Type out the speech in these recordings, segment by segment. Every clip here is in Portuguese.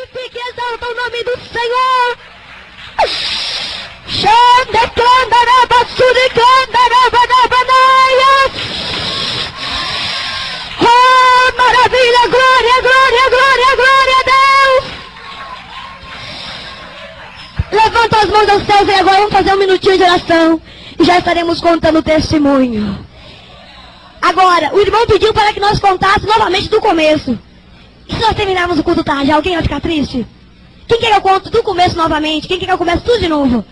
glorifique e exalta o nome do Senhor. Oh, maravilha, glória, glória, glória, glória a Deus. Levanta as mãos aos céus e agora vamos fazer um minutinho de oração. E já estaremos contando o testemunho. Agora, o irmão pediu para que nós contássemos novamente do começo. E se nós terminarmos o culto tarde, alguém vai ficar triste? Quem quer que eu conto do começo novamente? Quem quer que eu comece tudo de novo?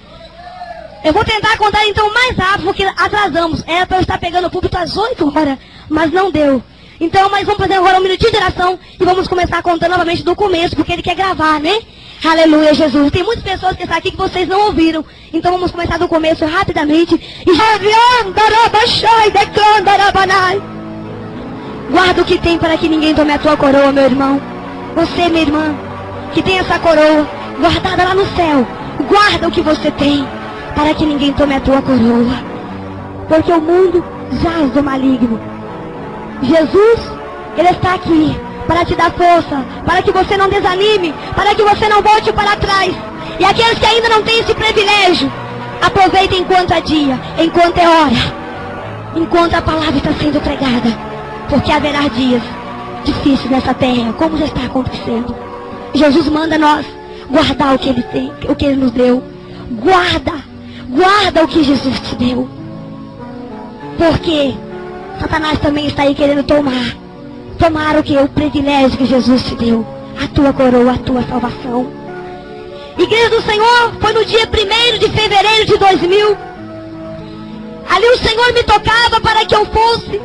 Eu vou tentar contar então mais rápido, porque atrasamos. Era para eu estar pegando o púlpito às 8 horas, mas não deu. Então, mas vamos fazer agora um minutinho de oração e vamos começar contando novamente do começo, porque ele quer gravar, né? Aleluia, Jesus. Tem muitas pessoas que estão aqui que vocês não ouviram. Então vamos começar do começo rapidamente. Guarda o que tem para que ninguém tome a tua coroa, meu irmão. Você, minha irmã, que tem essa coroa guardada lá no céu. Guarda o que você tem para que ninguém tome a tua coroa. Porque o mundo jaz do maligno. Jesus, Ele está aqui para te dar força, para que você não desanime, para que você não volte para trás. E aqueles que ainda não têm esse privilégio, aproveitem enquanto é dia, enquanto é hora, enquanto a palavra está sendo pregada. Porque haverá dias difíceis nessa terra, como já está acontecendo. Jesus manda nós guardar o que Ele tem, o que Ele nos deu. Guarda o que Jesus te deu. Porque Satanás também está aí querendo tomar o que? O privilégio que Jesus te deu. A tua coroa, a tua salvação. Igreja do Senhor, foi no dia 1º de fevereiro de 2000. Ali o Senhor me tocava para que eu fosse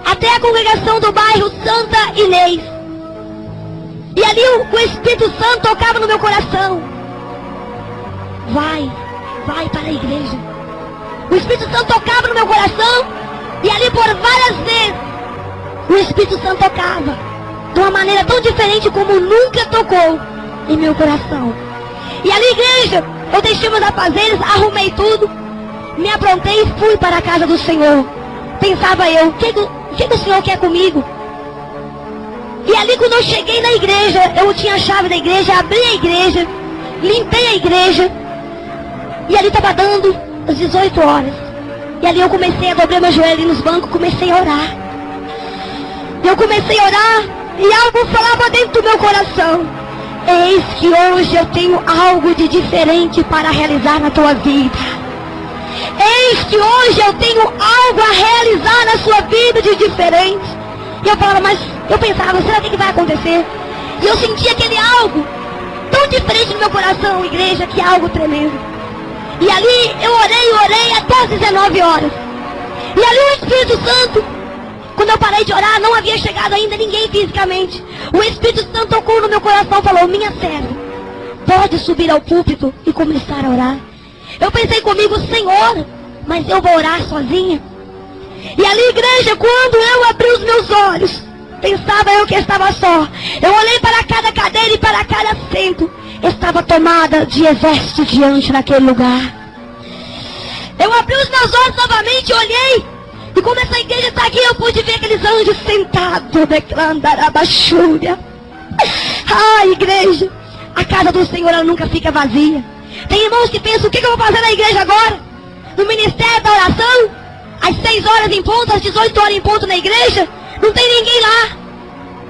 até a congregação do bairro Santa Inês. E ali o Espírito Santo tocava no meu coração. Vai para a igreja. O Espírito Santo tocava no meu coração. E ali por várias vezes o Espírito Santo tocava de uma maneira tão diferente como nunca tocou em meu coração. E ali, igreja, eu deixei meus afazeres, arrumei tudo, me aprontei e fui para a casa do Senhor. Pensava eu, o que o Senhor quer comigo? E ali quando eu cheguei na igreja, eu tinha a chave da igreja, abri a igreja, limpei a igreja. E ali estava dando as 18 horas. E ali eu comecei a dobrar meu joelho nos bancos, comecei a orar. Eu comecei a orar e algo falava dentro do meu coração. Eis que hoje eu tenho algo de diferente para realizar na tua vida. Eis que hoje eu tenho algo a realizar na sua vida de diferente. E eu falava, mas eu pensava, será que vai acontecer? E eu sentia aquele algo tão diferente no meu coração, igreja, que é algo tremendo. E ali eu orei até as 19 horas. E ali o Espírito Santo, quando eu parei de orar, não havia chegado ainda ninguém fisicamente. O Espírito Santo tocou no meu coração e falou, minha serva, pode subir ao púlpito e começar a orar. Eu pensei comigo, Senhor, mas eu vou orar sozinha? E ali, igreja, quando eu abri os meus olhos, pensava eu que estava só. Eu olhei para cada cadeira e para cada assento. Estava tomada de exército de anjos naquele lugar. Eu abri os meus olhos novamente, olhei. E como essa igreja está aqui, eu pude ver aqueles anjos sentados, declarando arabachúria. Ah, igreja, a casa do Senhor ela nunca fica vazia. Tem irmãos que pensam, o que eu vou fazer na igreja agora? No ministério da oração? Às 6 horas em ponto, às 18 horas em ponto na igreja? Não tem ninguém lá.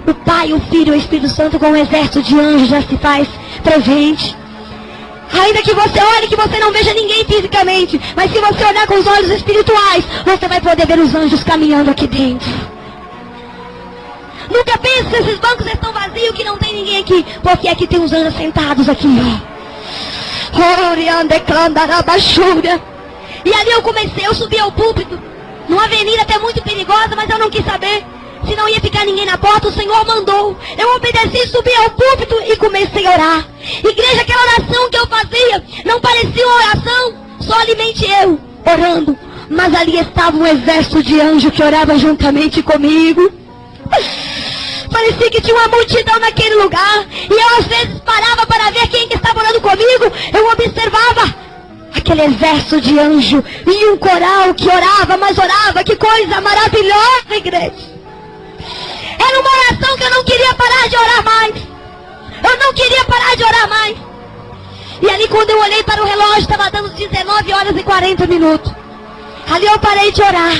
O Pai, o Filho e o Espírito Santo com um exército de anjos já se faz presente. Ainda que você olhe, que você não veja ninguém fisicamente, mas se você olhar com os olhos espirituais, você vai poder ver os anjos caminhando aqui dentro. Nunca pense que esses bancos estão vazios, que não tem ninguém aqui, porque aqui tem os anjos sentados aqui, ó. E ali eu subi ao púlpito, numa avenida até muito perigosa, mas eu não quis saber. Se não ia ficar ninguém na porta, o Senhor mandou. Eu obedeci, subi ao púlpito e comecei a orar. Igreja, aquela oração que eu fazia não parecia uma oração, somente eu orando. Mas ali estava um exército de anjos que orava juntamente comigo. Parecia que tinha uma multidão naquele lugar. E eu às vezes parava para ver quem que estava orando comigo. Eu observava aquele exército de anjos e um coral que orava, mas orava. Que coisa maravilhosa, igreja. Era uma oração que eu não queria parar de orar mais. Eu não aguentar mais. E ali quando eu olhei para o relógio, estava dando 19 horas e 40 minutos. Ali eu parei de orar.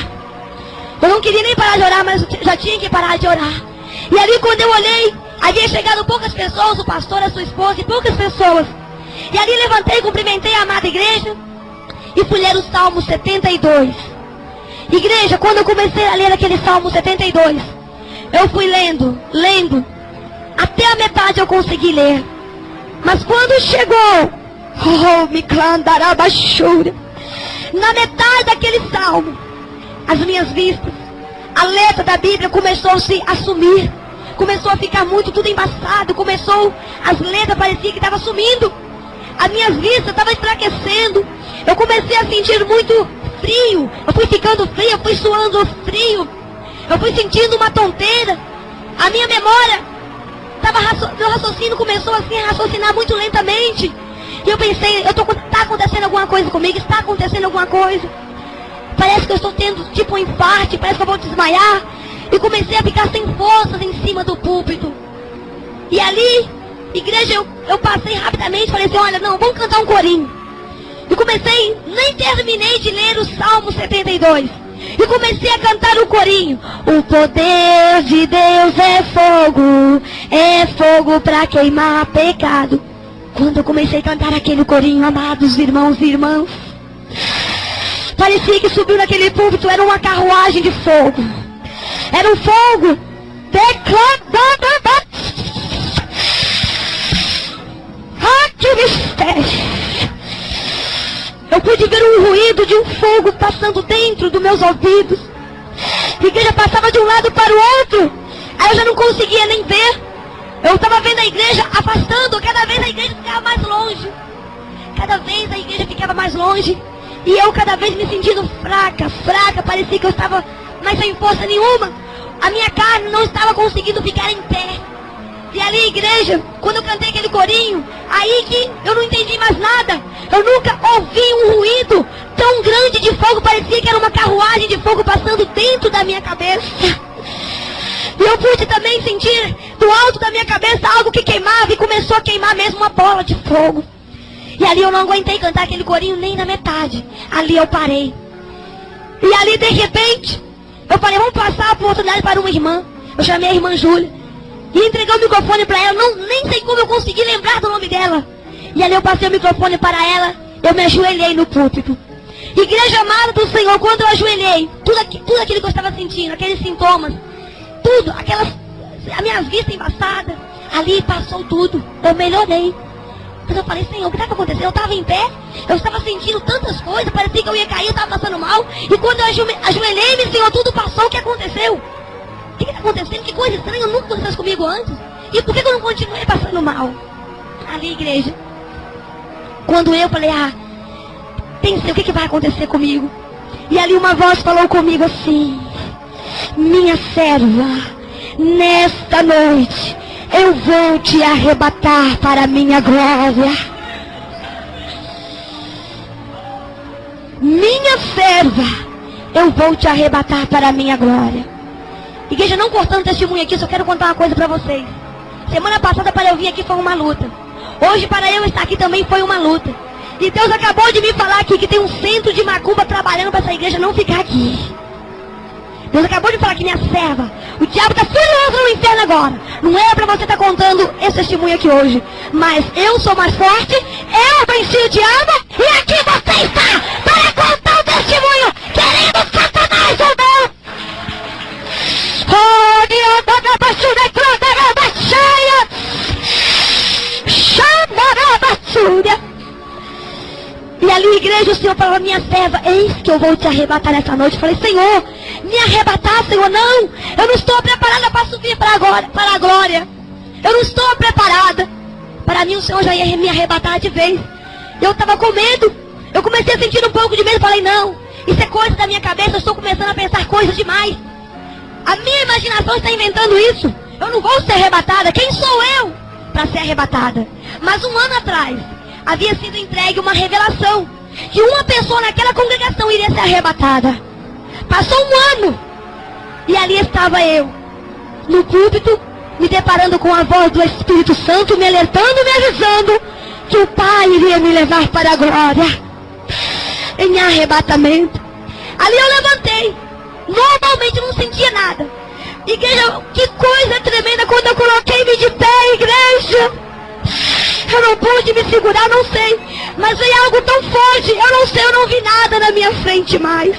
Eu não queria nem parar de orar, mas já tinha que parar de orar. E ali quando eu olhei, havia chegado poucas pessoas, o pastor, a sua esposa e poucas pessoas. E ali levantei, cumprimentei a amada igreja e fui ler o Salmo 72. Igreja, quando eu comecei a ler aquele Salmo 72, eu fui lendo, até a metade eu consegui ler. Mas quando chegou, na metade daquele salmo, as minhas vistas, a letra da Bíblia começou a se assumir, começou a ficar muito tudo embaçado, as letras pareciam que estavam sumindo, as minhas vistas estavam enfraquecendo, eu comecei a sentir muito frio, eu fui ficando frio, eu fui suando frio, eu fui sentindo uma tonteira, a minha memória, meu raciocínio começou assim a raciocinar muito lentamente, e eu pensei, está acontecendo alguma coisa comigo, está acontecendo alguma coisa. Parece que eu estou tendo tipo um infarte, parece que eu vou desmaiar. E comecei a ficar sem forças em cima do púlpito. E ali, igreja, eu passei rapidamente, falei assim, olha, não, vamos cantar um corinho. E comecei, nem terminei de ler o Salmo 72. E comecei a cantar o corinho. O poder de Deus é fogo para queimar pecado. Quando eu comecei a cantar aquele corinho, amados irmãos e irmãs, parecia que subiu naquele púlpito, era uma carruagem de fogo. Era um fogo. Ah, que mistério. Eu pude ver um ruído de um fogo passando dentro dos meus ouvidos. A igreja passava de um lado para o outro. Aí eu já não conseguia nem ver. Eu estava vendo a igreja afastando. Cada vez a igreja ficava mais longe. Cada vez a igreja ficava mais longe. E eu cada vez me sentindo fraca. Parecia que eu estava mais sem força nenhuma. A minha carne não estava conseguindo ficar em pé. E ali, igreja, quando eu cantei aquele corinho, aí que eu não entendi mais nada. Eu nunca ouvi um ruído tão grande de fogo. Parecia que era uma carruagem de fogo passando dentro da minha cabeça. E eu pude também sentir do alto da minha cabeça algo que queimava. E começou a queimar mesmo uma bola de fogo. E ali eu não aguentei cantar aquele corinho nem na metade. Ali eu parei. E ali de repente, eu falei, vamos passar a oportunidade para uma irmã. Eu chamei a irmã Júlia. E entreguei o microfone para ela. Nem sei como eu consegui lembrar do nome dela. E ali eu passei o microfone para ela. Eu me ajoelhei no púlpito. Igreja amada do Senhor, quando eu ajoelhei, tudo aquilo que eu estava sentindo, aqueles sintomas, tudo, as minhas vistas embaçadas, ali passou tudo. Eu melhorei. Mas eu falei, Senhor, o que estava acontecendo? Eu estava em pé, eu estava sentindo tantas coisas, parecia que eu ia cair, eu estava passando mal. E quando eu ajoelhei-me, Senhor, tudo passou, o que aconteceu? O que está acontecendo? Que coisa estranha, nunca aconteceu isso comigo antes. E por que eu não continuei passando mal? Ali, igreja, quando eu falei, pensei, o que vai acontecer comigo? E ali uma voz falou comigo assim, minha serva, nesta noite, eu vou te arrebatar para a minha glória. Minha serva, eu vou te arrebatar para a minha glória. Igreja, não cortando testemunho aqui, só quero contar uma coisa para vocês. Semana passada para eu vir aqui foi uma luta. Hoje para eu estar aqui também foi uma luta. E Deus acabou de me falar aqui que tem um centro de macumba trabalhando para essa igreja não ficar aqui. Deus acabou de falar que minha serva, o diabo está furioso no inferno agora. Não é para você estar contando esse testemunho aqui hoje. Mas eu sou mais forte, eu venci o diabo e aqui você está para contar o testemunho, querendo Satanás ou não. E ali, igreja, o Senhor falou, minha serva, eis que eu vou te arrebatar nessa noite. Eu falei, Senhor, me arrebatar, Senhor, não. Eu não estou preparada para subir para a glória. Eu não estou preparada. Para mim, o Senhor já ia me arrebatar de vez. Eu estava com medo. Eu comecei a sentir um pouco de medo. Falei, não, isso é coisa da minha cabeça. Eu estou começando a pensar coisas demais. A minha imaginação está inventando isso. Eu não vou ser arrebatada. Quem sou eu para ser arrebatada? Mas um ano atrás, havia sido entregue uma revelação que uma pessoa naquela congregação iria ser arrebatada. Passou um ano e ali estava eu, no púlpito, me deparando com a voz do Espírito Santo, me alertando, me avisando que o Pai iria me levar para a glória, em arrebatamento. Ali eu levantei, normalmente não sentia nada. Igreja, que coisa tremenda quando eu coloquei-me de pé, igreja. Eu não pude me segurar, não sei, mas veio algo tão forte, eu não sei, eu não vi nada na minha frente mais.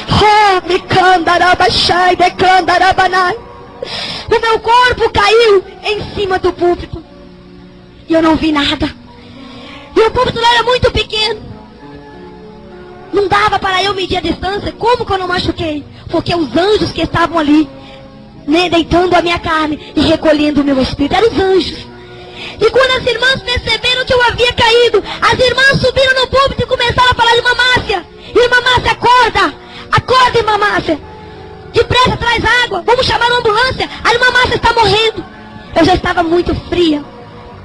Oh, me candarabachai, de candarabanai. O meu corpo caiu em cima do púlpito. E eu não vi nada. E o púlpito era muito pequeno. Não dava para eu medir a distância. Como que eu não machuquei? Porque os anjos que estavam ali, né, deitando a minha carne e recolhendo o meu espírito, eram os anjos. E quando as irmãs perceberam que eu havia caído, as irmãs subiram no púlpito e começaram a falar: irmã Márcia, irmã Márcia, acorda, acorda, irmã Márcia. Depressa, traz água, vamos chamar uma ambulância, a irmã Márcia está morrendo. Eu já estava muito fria,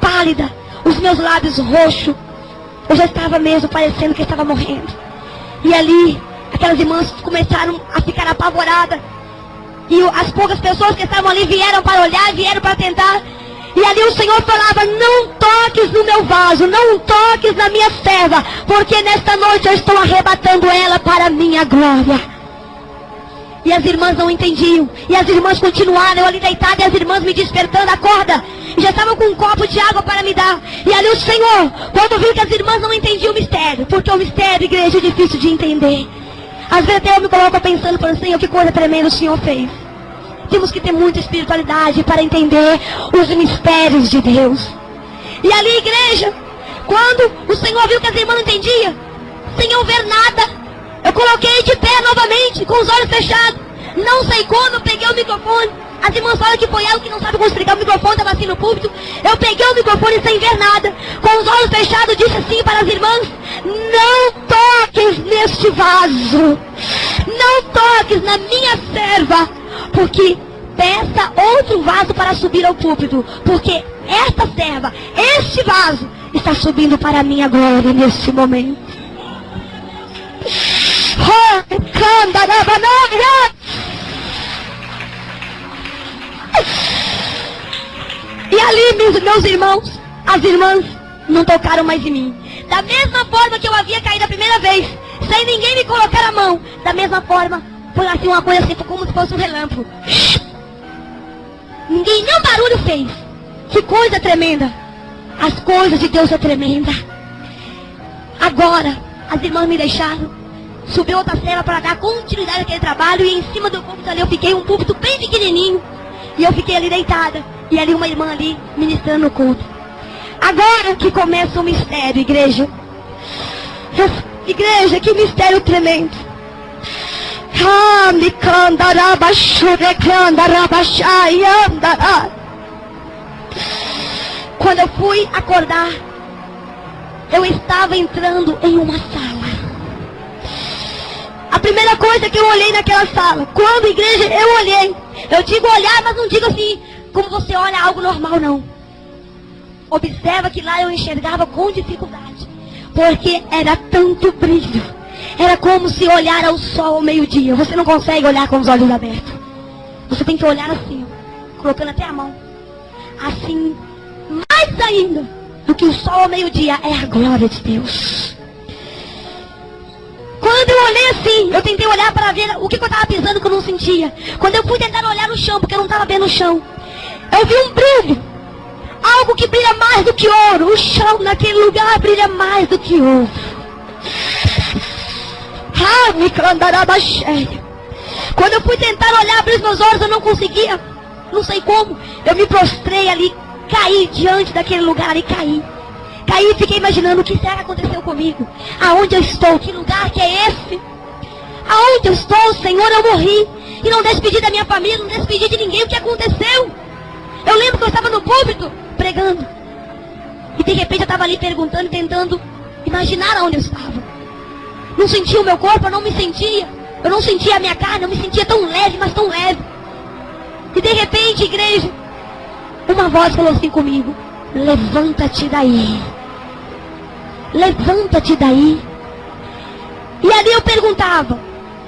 pálida, os meus lábios roxos. Eu já estava mesmo parecendo que estava morrendo. E ali, aquelas irmãs começaram a ficar apavoradas. E as poucas pessoas que estavam ali vieram para olhar, vieram para tentar. E ali o Senhor falava: não toques no meu vaso, não toques na minha serva, porque nesta noite eu estou arrebatando ela para a minha glória. E as irmãs não entendiam. E as irmãs continuaram ali deitadas, e as irmãs me despertando: acorda. E já estavam com um copo de água para me dar. E ali o Senhor, quando viu que as irmãs não entendiam o mistério, porque o mistério, igreja, é difícil de entender. Às vezes até eu me coloco pensando, falando: Senhor, que coisa tremenda o Senhor fez. Temos que ter muita espiritualidade para entender os mistérios de Deus. E ali, igreja, quando o Senhor viu que as irmãs não entendiam, sem eu ver nada, eu coloquei de pé novamente, com os olhos fechados. Não sei como, eu peguei o microfone. As irmãs falam que foi ela que não sabe como explicar. O microfone estava assim no púlpito. Eu peguei o microfone sem ver nada, com os olhos fechados, disse assim para as irmãs: não toques neste vaso, não toques na minha serva, porque peça outro vaso para subir ao púlpito, porque esta serva, este vaso, está subindo para a minha glória neste momento. E ali, meus irmãos, as irmãs não tocaram mais em mim. Da mesma forma que eu havia caído a primeira vez, sem ninguém me colocar a mão, da mesma forma, foi assim uma coisa assim, como se fosse um relâmpago. Ninguém, nem um barulho fez. Que coisa tremenda. As coisas de Deus é tremenda. Agora, as irmãs me deixaram. Subiu outra cela para dar continuidade àquele trabalho. E em cima do púlpito ali eu fiquei, um púlpito bem pequenininho. E eu fiquei ali deitada. E ali uma irmã ali ministrando o culto. Agora que começa o mistério, igreja. Igreja, que mistério tremendo. Quando eu fui acordar, eu estava entrando em uma sala. A primeira coisa que eu olhei naquela sala, quando igreja eu olhei, eu digo olhar, mas não digo assim como você olha algo normal, não. Observa que lá eu enxergava com dificuldade, porque era tanto brilho. Era como se olhar ao sol ao meio-dia. Você não consegue olhar com os olhos abertos. Você tem que olhar assim, ó, colocando até a mão. Assim, mais ainda do que o sol ao meio-dia, é a glória de Deus. Quando eu olhei assim, eu tentei olhar para ver o que eu estava pisando que eu não sentia. Quando eu fui tentar olhar no chão, porque eu não estava vendo o chão, eu vi um brilho. Algo que brilha mais do que ouro. O chão naquele lugar brilha mais do que ouro. Quando eu fui tentar olhar, abrir os meus olhos, eu não conseguia. Não sei como. Eu me prostrei ali, caí diante daquele lugar ali, caí. Caí e fiquei imaginando o que será que aconteceu comigo. Aonde eu estou? Que lugar que é esse? Aonde eu estou, Senhor? Eu morri. E não despedi da minha família, não despedi de ninguém. O que aconteceu? Eu lembro que eu estava no púlpito, pregando. E de repente eu estava ali perguntando, tentando imaginar aonde eu estava. Não sentia o meu corpo, eu não me sentia. Eu não sentia a minha carne, eu me sentia tão leve, mas tão leve. E de repente, igreja, uma voz falou assim comigo: levanta-te daí. Levanta-te daí. E ali eu perguntava.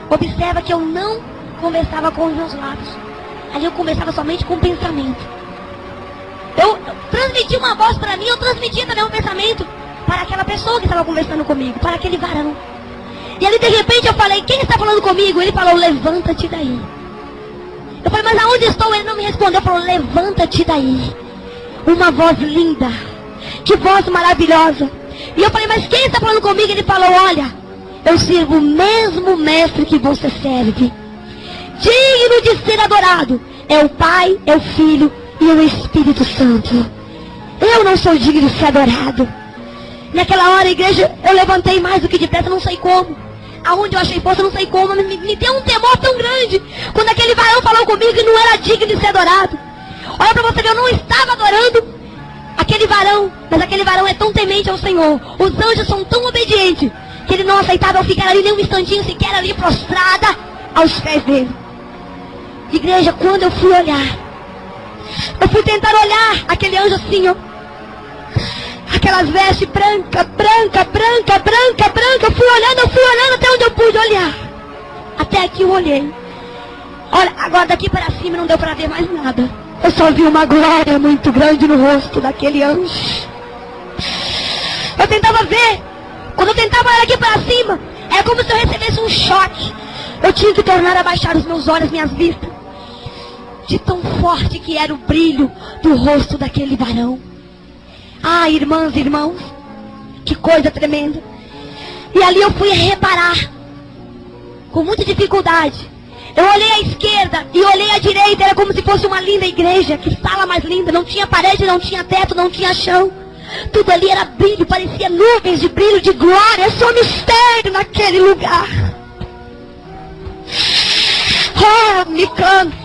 Observa que eu não conversava com os meus lábios. Ali eu conversava somente com o pensamento. Eu transmitia uma voz para mim, eu transmitia também um pensamento para aquela pessoa que estava conversando comigo, para aquele varão. E ali de repente eu falei, quem está falando comigo? Ele falou, levanta-te daí. Eu falei, mas aonde estou? Ele não me respondeu, falou, levanta-te daí. Uma voz linda, que voz maravilhosa. E eu falei, mas quem está falando comigo? Ele falou, olha, eu sirvo o mesmo mestre que você serve. Digno de ser adorado é o Pai, é o Filho e o Espírito Santo. Eu não sou digno de ser adorado. Naquela hora, a igreja, eu levantei mais do que depressa, não sei como. Aonde eu achei força, não sei como, mas me deu um temor tão grande. Quando aquele varão falou comigo que não era digno de ser adorado. Olha pra você ver, eu não estava adorando aquele varão, mas aquele varão é tão temente ao Senhor. Os anjos são tão obedientes que ele não aceitava eu ficar ali nem um instantinho sequer ali prostrada aos pés dele. Igreja, quando eu fui olhar, eu fui tentar olhar aquele anjo assim, ó. Aquelas vestes branca, branca, branca, branca, branca. Eu fui olhando até onde eu pude olhar. Até aqui eu olhei. Olha, agora daqui para cima não deu para ver mais nada. Eu só vi uma glória muito grande no rosto daquele anjo. Eu tentava ver. Quando eu tentava olhar aqui para cima, era como se eu recebesse um choque. Eu tinha que tornar a baixar os meus olhos, minhas vistas. De tão forte que era o brilho do rosto daquele varão. Ah, irmãs e irmãos, que coisa tremenda. E ali eu fui reparar, com muita dificuldade. Eu olhei à esquerda e olhei à direita, era como se fosse uma linda igreja. Que sala mais linda, não tinha parede, não tinha teto, não tinha chão. Tudo ali era brilho, parecia nuvens de brilho, de glória, só mistério naquele lugar. Oh, me canta.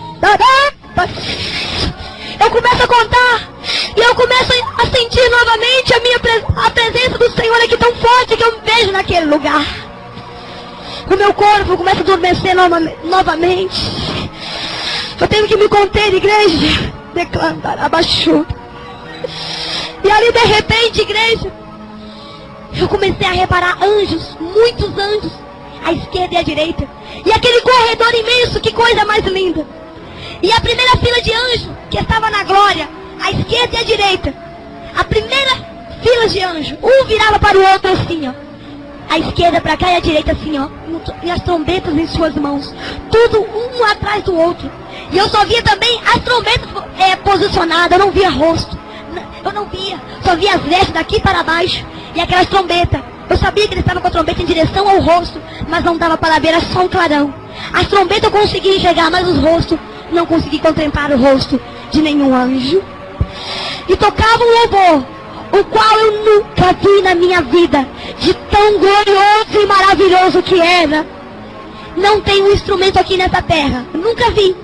Eu começo a contar e eu começo a sentir novamente a presença do Senhor aqui tão forte que eu me vejo naquele lugar. O meu corpo começa a adormecer novamente. Eu tenho que me conter, igreja. Declarar abaixo. E ali de repente, igreja, eu comecei a reparar anjos, muitos anjos, à esquerda e à direita. E aquele corredor imenso, que coisa mais linda. E a primeira fila de anjos, que estava na glória, à esquerda e à direita. A primeira fila de anjos, um virava para o outro assim, ó. A esquerda para cá e a direita assim, ó. E as trombetas em suas mãos. Tudo um atrás do outro. E eu só via também as trombetas posicionadas, eu não via rosto. Eu não via, só via as vestes daqui para baixo. E aquelas trombetas. Eu sabia que eles estavam com a trombeta em direção ao rosto, mas não dava para ver, era só um clarão. As trombetas eu consegui enxergar, mas os rostos, não consegui contemplar o rosto de nenhum anjo. E tocava um louvor, o qual eu nunca vi na minha vida, de tão glorioso e maravilhoso que era. Não tem um instrumento aqui nessa terra, eu nunca vi.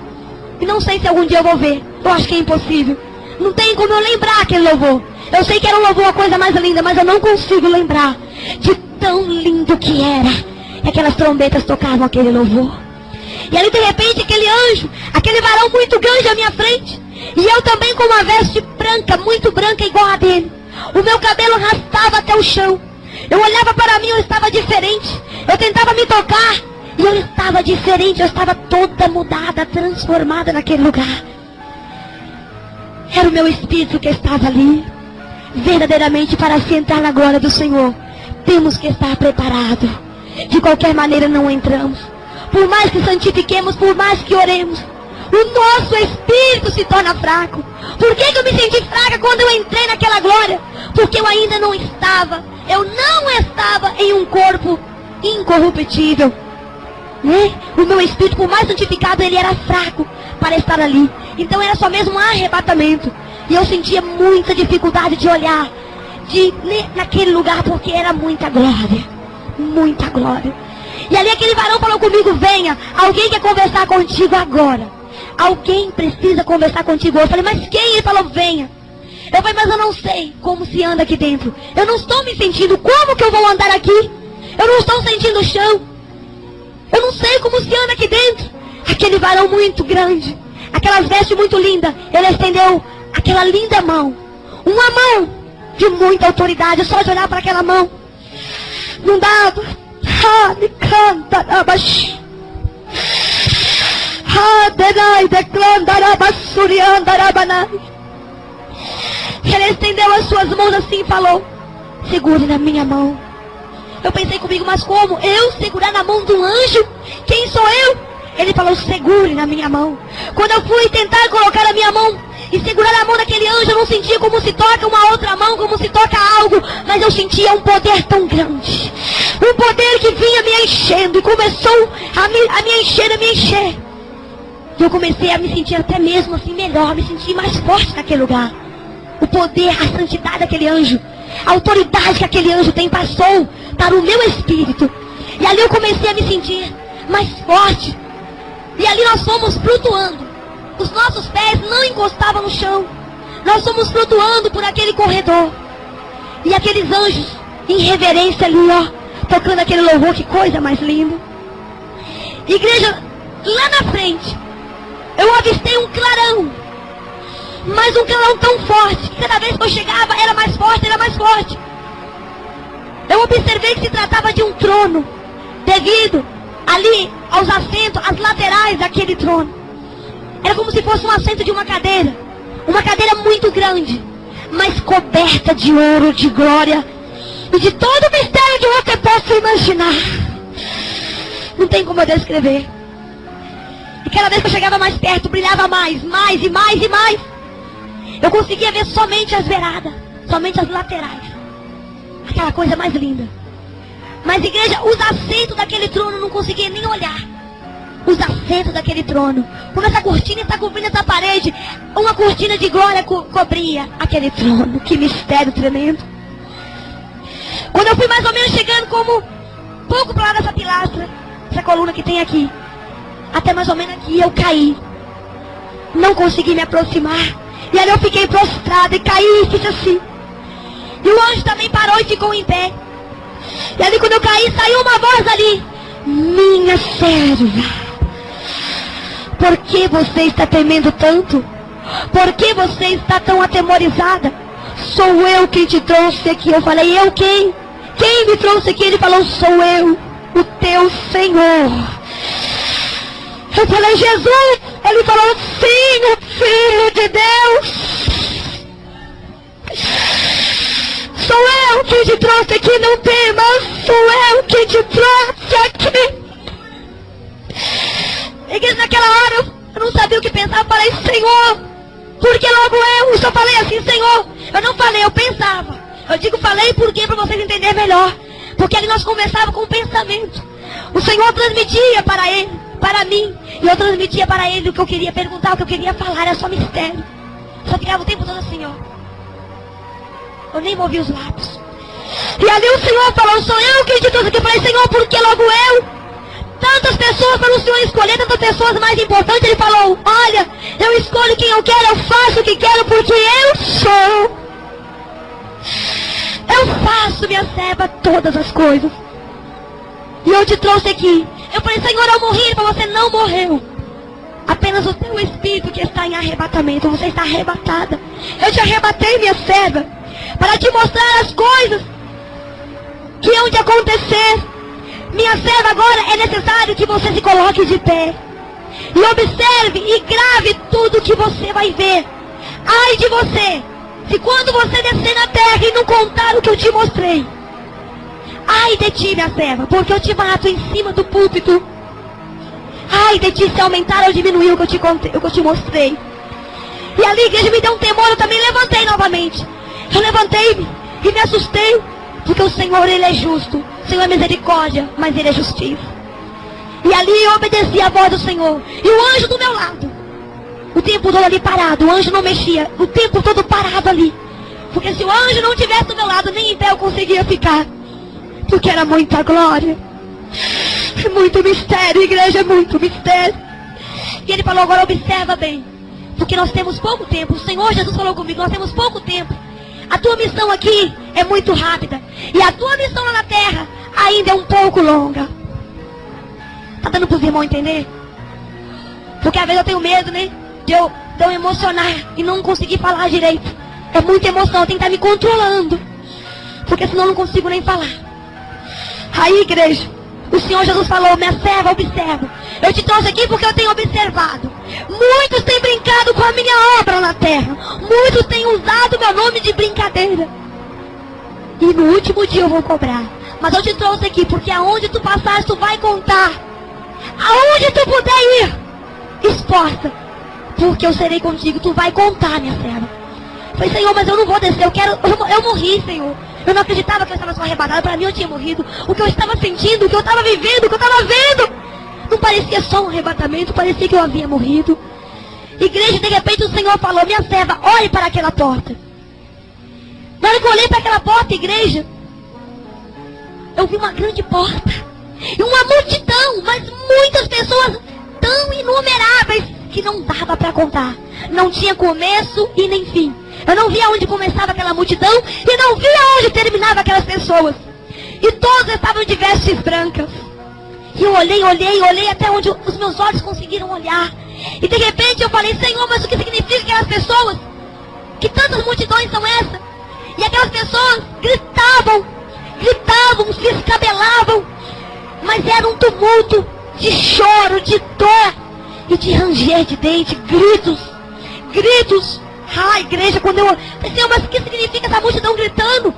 E não sei se algum dia eu vou ver, eu acho que é impossível. Não tem como eu lembrar aquele louvor. Eu sei que era um louvor, a coisa mais linda, mas eu não consigo lembrar de tão lindo que era. E aquelas trombetas tocavam aquele louvor. E ali de repente aquele anjo, aquele varão muito grande à minha frente. E eu também com uma veste branca, muito branca igual a dele. O meu cabelo arrastava até o chão. Eu olhava para mim, eu estava diferente. Eu tentava me tocar e eu estava diferente. Eu estava toda mudada, transformada naquele lugar. Era o meu espírito que estava ali. Verdadeiramente, para se entrar na glória do Senhor, temos que estar preparados. De qualquer maneira não entramos. Por mais que santifiquemos, por mais que oremos, o nosso espírito se torna fraco. Por que eu me senti fraca quando eu entrei naquela glória? Porque eu ainda não estava, eu não estava em um corpo incorruptível. Né? O meu espírito, por mais santificado, ele era fraco para estar ali. Então era só mesmo um arrebatamento. E eu sentia muita dificuldade de olhar naquele lugar, porque era muita glória. Muita glória. E ali aquele varão falou comigo, venha, alguém quer conversar contigo agora. Alguém precisa conversar contigo. Eu falei, mas quem? Ele falou, venha. Eu falei, mas eu não sei como se anda aqui dentro. Eu não estou me sentindo, como que eu vou andar aqui? Eu não estou sentindo o chão. Eu não sei como se anda aqui dentro. Aquele varão muito grande, aquelas vestes muito lindas, ele estendeu aquela linda mão. Uma mão de muita autoridade, só de olhar para aquela mão. Não dava. Ah, me canta, abaixo. Ele estendeu as suas mãos assim e falou: segure na minha mão. Eu pensei comigo, mas como? Eu segurar na mão de um anjo? Quem sou eu? Ele falou: segure na minha mão. Quando eu fui tentar colocar a minha mão e segurar a mão daquele anjo, eu não sentia como se toca uma outra mão, como se toca algo, mas eu sentia um poder tão grande. Um poder que vinha me enchendo e começou a me encher. E eu comecei a me sentir até mesmo assim melhor, me sentir mais forte naquele lugar. O poder, a santidade daquele anjo, a autoridade que aquele anjo tem passou para o meu espírito. E ali eu comecei a me sentir mais forte. E ali nós fomos flutuando. Os nossos pés não encostavam no chão. Nós fomos flutuando por aquele corredor. E aqueles anjos, em reverência ali, ó, tocando aquele louvor, que coisa mais linda. Igreja, lá na frente, eu avistei um clarão. Mas um clarão tão forte, que cada vez que eu chegava era mais forte, era mais forte. Eu observei que se tratava de um trono, devido ali aos assentos, às laterais daquele trono. Era como se fosse um assento de uma cadeira muito grande, mas coberta de ouro, de glória e de todo o mistério que você possa imaginar. Não tem como eu descrever. E cada vez que eu chegava mais perto, brilhava mais e mais. Eu conseguia ver somente as beiradas, somente as laterais. Aquela coisa mais linda. Mas, igreja, os assentos daquele trono eu não conseguia nem olhar. Os assentos daquele trono. Como essa cortina está cobrindo essa parede, uma cortina de glória cobria aquele trono. Que mistério tremendo. Quando eu fui mais ou menos chegando como pouco para lá dessa pilastra, essa coluna que tem aqui, até mais ou menos aqui eu caí. Não consegui me aproximar. E ali eu fiquei prostrada e caí e fiz assim. E o anjo também parou e ficou em pé. E ali quando eu caí, saiu uma voz ali: minha serva, por que você está temendo tanto? Por que você está tão atemorizada? Sou eu quem te trouxe aqui. Eu falei: eu quem? Quem me trouxe aqui? Ele falou: sou eu, o teu Senhor. Eu falei: Jesus. Ele falou: sim, o Filho de Deus. Sou eu quem te trouxe aqui, não temas. Sou eu quem te trouxe aqui. Igreja, naquela hora eu não sabia o que pensar. Eu falei: Senhor, por que logo eu? Eu só falei assim: Senhor. Eu não falei, eu pensava. Eu digo falei porque para vocês entenderem melhor. Porque ali nós conversávamos com o pensamento. O Senhor transmitia para ele, para mim, e eu transmitia para ele o que eu queria perguntar, o que eu queria falar. Era só mistério. Só ficava o tempo todo assim, ó. Eu nem movi os lábios. E ali o Senhor falou: sou eu quem te trouxe aqui. Eu falei: Senhor, por que logo eu? Tantas pessoas para o Senhor escolher, tantas pessoas mais importantes. Ele falou: olha, eu escolho quem eu quero, eu faço o que quero, porque eu sou. Eu faço, minha serva, todas as coisas. E eu te trouxe aqui. Eu falei: Senhor, eu morri. Ele falou: você não morreu. Apenas o teu espírito que está em arrebatamento. Você está arrebatada. Eu te arrebatei, minha serva, para te mostrar as coisas que hão de acontecer. Minha serva, agora é necessário que você se coloque de pé. E observe e grave tudo que você vai ver. Ai de você, se quando você descer na terra e não contar o que eu te mostrei. Ai de ti, minha serva, porque eu te mato em cima do púlpito. Ai de ti se aumentar ou diminuir o que eu te contei, o que eu te mostrei. E ali a igreja me deu um temor, eu também levantei novamente. Eu levantei-me e me assustei, porque o Senhor, Ele é justo. O Senhor é misericórdia, mas Ele é justiça. E ali eu obedeci a voz do Senhor. E o anjo do meu lado, o tempo todo ali parado, o anjo não mexia, o tempo todo parado ali. Porque se o anjo não estivesse do meu lado, nem em pé eu conseguia ficar. Porque era muita glória. Muito mistério, igreja, muito mistério. E ele falou: agora observa bem, porque nós temos pouco tempo. O Senhor Jesus falou comigo: nós temos pouco tempo. A tua missão aqui é muito rápida, e a tua missão lá na terra ainda é um pouco longa. Tá dando para os irmãos entender? Porque às vezes eu tenho medo, né, de eu emocionar e não conseguir falar direito. É muita emoção, eu tenho que estar me controlando, porque senão eu não consigo nem falar. Aí, igreja, o Senhor Jesus falou: minha serva, observa, Eu te trouxe aqui porque eu tenho observado. Muitos têm brincado com a minha obra na terra. Muitos têm usado meu nome de brincadeira. E no último dia eu vou cobrar. Mas eu te trouxe aqui porque aonde tu passares tu vai contar. Aonde tu puder ir, esforça, porque eu serei contigo. Tu vai contar, minha serva. Eu falei, Senhor, mas eu não vou descer. Eu morri, Senhor. Eu não acreditava que eu estava só arrebatada. Para mim eu tinha morrido. O que eu estava sentindo, o que eu estava vivendo, o que eu estava vendo, não parecia só um arrebatamento, parecia que eu havia morrido. Igreja, de repente o Senhor falou, minha serva, olhe para aquela porta. Na hora que eu olhei para aquela porta, igreja, eu vi uma grande porta. E uma multidão, mas muitas pessoas tão inumeráveis que não dava para contar. Não tinha começo e nem fim. Eu não via onde começava aquela multidão e não via onde terminava aquelas pessoas. E todos estavam de vestes brancas. E eu olhei até onde os meus olhos conseguiram olhar. E de repente eu falei, Senhor, mas o que significa aquelas pessoas? Que tantas multidões são essas? E aquelas pessoas gritavam, se escabelavam. Mas era um tumulto de choro, de dor e de ranger de dente, gritos. Ah, igreja, quando eu falei, Senhor, mas o que significa essa multidão gritando?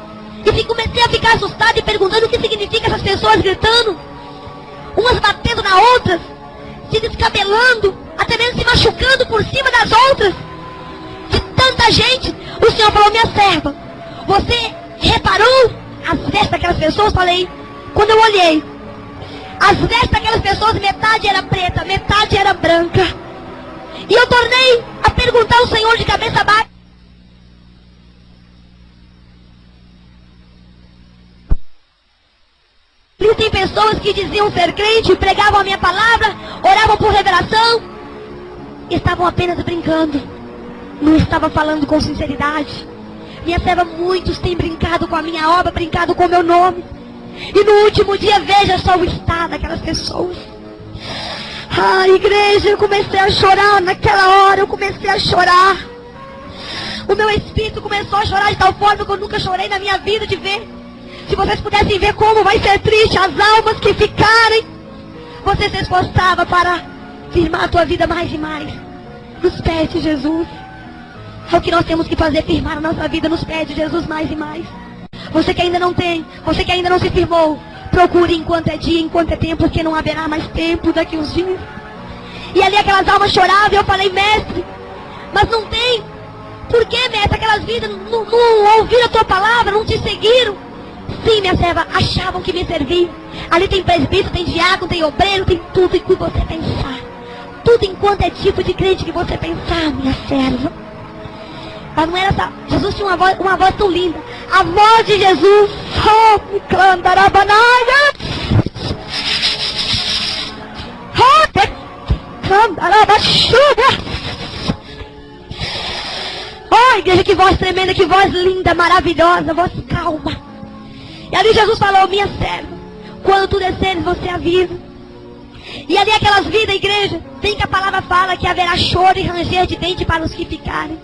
E comecei a ficar assustada e perguntando o que significa essas pessoas gritando. Umas batendo na outras, se descabelando, até mesmo se machucando por cima das outras. De tanta gente, o Senhor falou, minha serva, você reparou as vestes daquelas pessoas? Falei, quando eu olhei, as vestes daquelas pessoas, metade era preta, metade era branca. E eu tornei a perguntar ao Senhor de cabeça baixa. E tem pessoas que diziam ser crente, pregavam a minha palavra, oravam por revelação, estavam apenas brincando, não estavam falando com sinceridade. Minha serva, muitos têm brincado com a minha obra, brincado com o meu nome. E no último dia, veja só o estado daquelas pessoas. Ah, igreja, eu comecei a chorar naquela hora, eu comecei a chorar. O meu espírito começou a chorar de tal forma que eu nunca chorei na minha vida de ver. Se vocês pudessem ver como vai ser triste as almas que ficarem. Você se esforçava para firmar a tua vida mais e mais nos pés de Jesus. É o que nós temos que fazer, firmar a nossa vida nos pés de Jesus mais e mais. Você que ainda não tem, você que ainda não se firmou, procure enquanto é dia, enquanto é tempo, porque não haverá mais tempo daqui uns dias. E ali aquelas almas choravam e eu falei, mestre, mas não tem. Por que, mestre? Aquelas vidas não ouviram a tua palavra, não te seguiram. Sim, minha serva, achavam que me serviam. Ali tem presbítero, tem diácono, tem obreiro, tem tudo em que você pensar. Tudo enquanto é tipo de crente que você pensar, minha serva. Mas não era essa. Jesus tinha uma voz tão linda. A voz de Jesus. Oh, igreja, que voz tremenda, que voz linda, maravilhosa, voz calma. E ali Jesus falou, minha serva, quando tu desceres, você avisa. E ali aquelas vidas, igreja, tem que a palavra fala que haverá choro e ranger de dente para os que ficarem.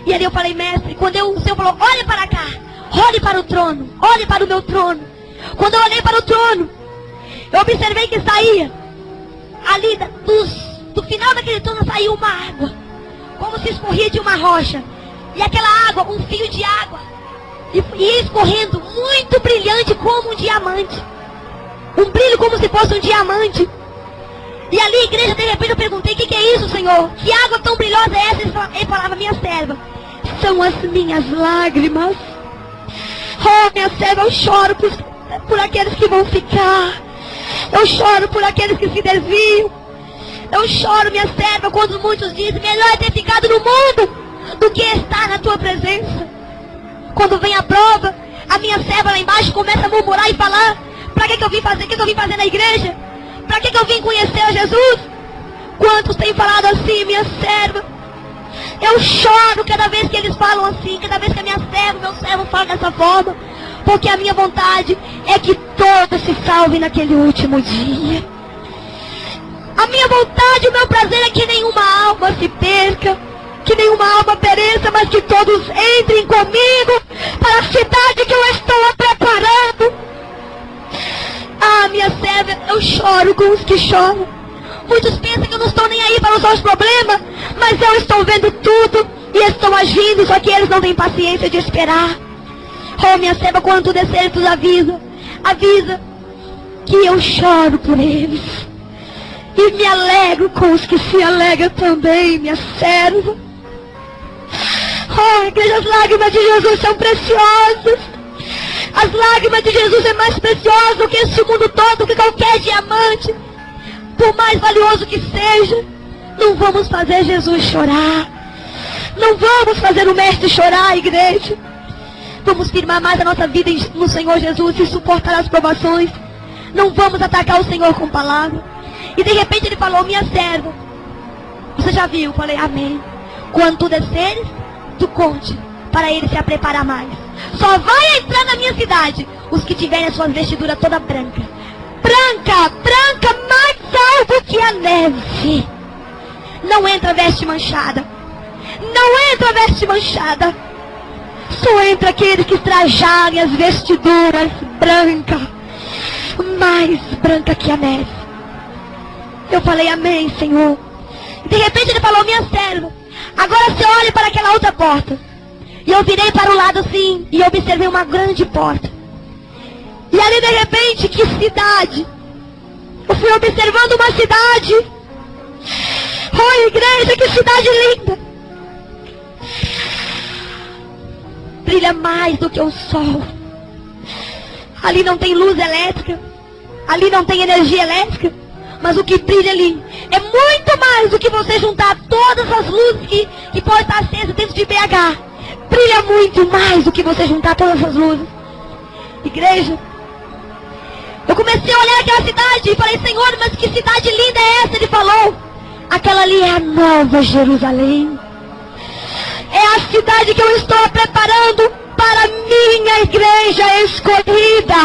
E ali eu falei, mestre, quando o Senhor falou, olhe para cá, olhe para o trono, olhe para o meu trono. Quando eu olhei para o trono, eu observei que saía, ali do final daquele trono saiu uma água, como se escorria de uma rocha. E aquela água, um fio de água, e ia escorrendo, muito brilhante como um diamante. Um brilho como se fosse um diamante. E ali, igreja, de repente eu perguntei, o que é isso, Senhor? Que água tão brilhosa é essa? Ele falava, minha serva, são as minhas lágrimas. Oh, minha serva, eu choro por aqueles que vão ficar. Eu choro por aqueles que se desviam. Eu choro, minha serva, quando muitos dizem, melhor é ter ficado no mundo do que estar na tua presença. Quando vem a prova, a minha serva lá embaixo começa a murmurar e falar, para que eu vim fazer? O que eu vim fazer na igreja? Para que eu vim conhecer a Jesus? Quantos têm falado assim, minha serva? Eu choro cada vez que eles falam assim, cada vez que a minha serva, meu servo fala dessa forma, porque a minha vontade é que todos se salvem naquele último dia. A minha vontade, o meu prazer é que nenhuma alma se perca, que nenhuma alma pereça, mas que todos entrem comigo para a cidade que eu estou preparando. Ah, minha serva, eu choro com os que choram. só os problemas, mas eu estou vendo tudo e estou agindo, só que eles não têm paciência de esperar. Oh, minha serva, quando tu descer, tu avisa que eu choro por eles. E me alegro com os que se alegram também, minha serva. Oh, igreja, as lágrimas de Jesus são preciosas. As lágrimas de Jesus é mais preciosa do que este mundo todo, que qualquer diamante, por mais valioso que seja. Não vamos fazer Jesus chorar. Não vamos fazer o mestre chorar, igreja. Vamos firmar mais a nossa vida no Senhor Jesus e suportar as provações. Não vamos atacar o Senhor com palavras. E de repente ele falou, minha serva, você já viu? Eu falei, amém. Quando tu desceres, tu conte, para ele se preparar mais. Só vai entrar na minha cidade os que tiverem as suas vestiduras toda branca. Branca, branca, mais alvo que a neve. Não entra veste manchada. Não entra veste manchada. Só entra aqueles que trajarem as vestiduras brancas, mais branca que a neve. Eu falei, amém, Senhor. E de repente ele falou, minha serva, agora você olhe para aquela outra porta. E eu virei para o lado assim, e observei uma grande porta. E ali de repente, que cidade. Eu fui observando uma cidade. Oh, igreja, que cidade linda. Brilha mais do que o sol. Ali não tem luz elétrica. Ali não tem energia elétrica. Mas o que brilha ali é muito mais do que você juntar todas as luzes que podem estar acesas dentro de BH. Brilha muito mais do que você juntar todas as luzes. Igreja, eu comecei a olhar aquela cidade e falei, Senhor, mas que cidade linda é essa? Ele falou, aquela ali é a Nova Jerusalém. É a cidade que eu estou preparando para minha igreja escolhida.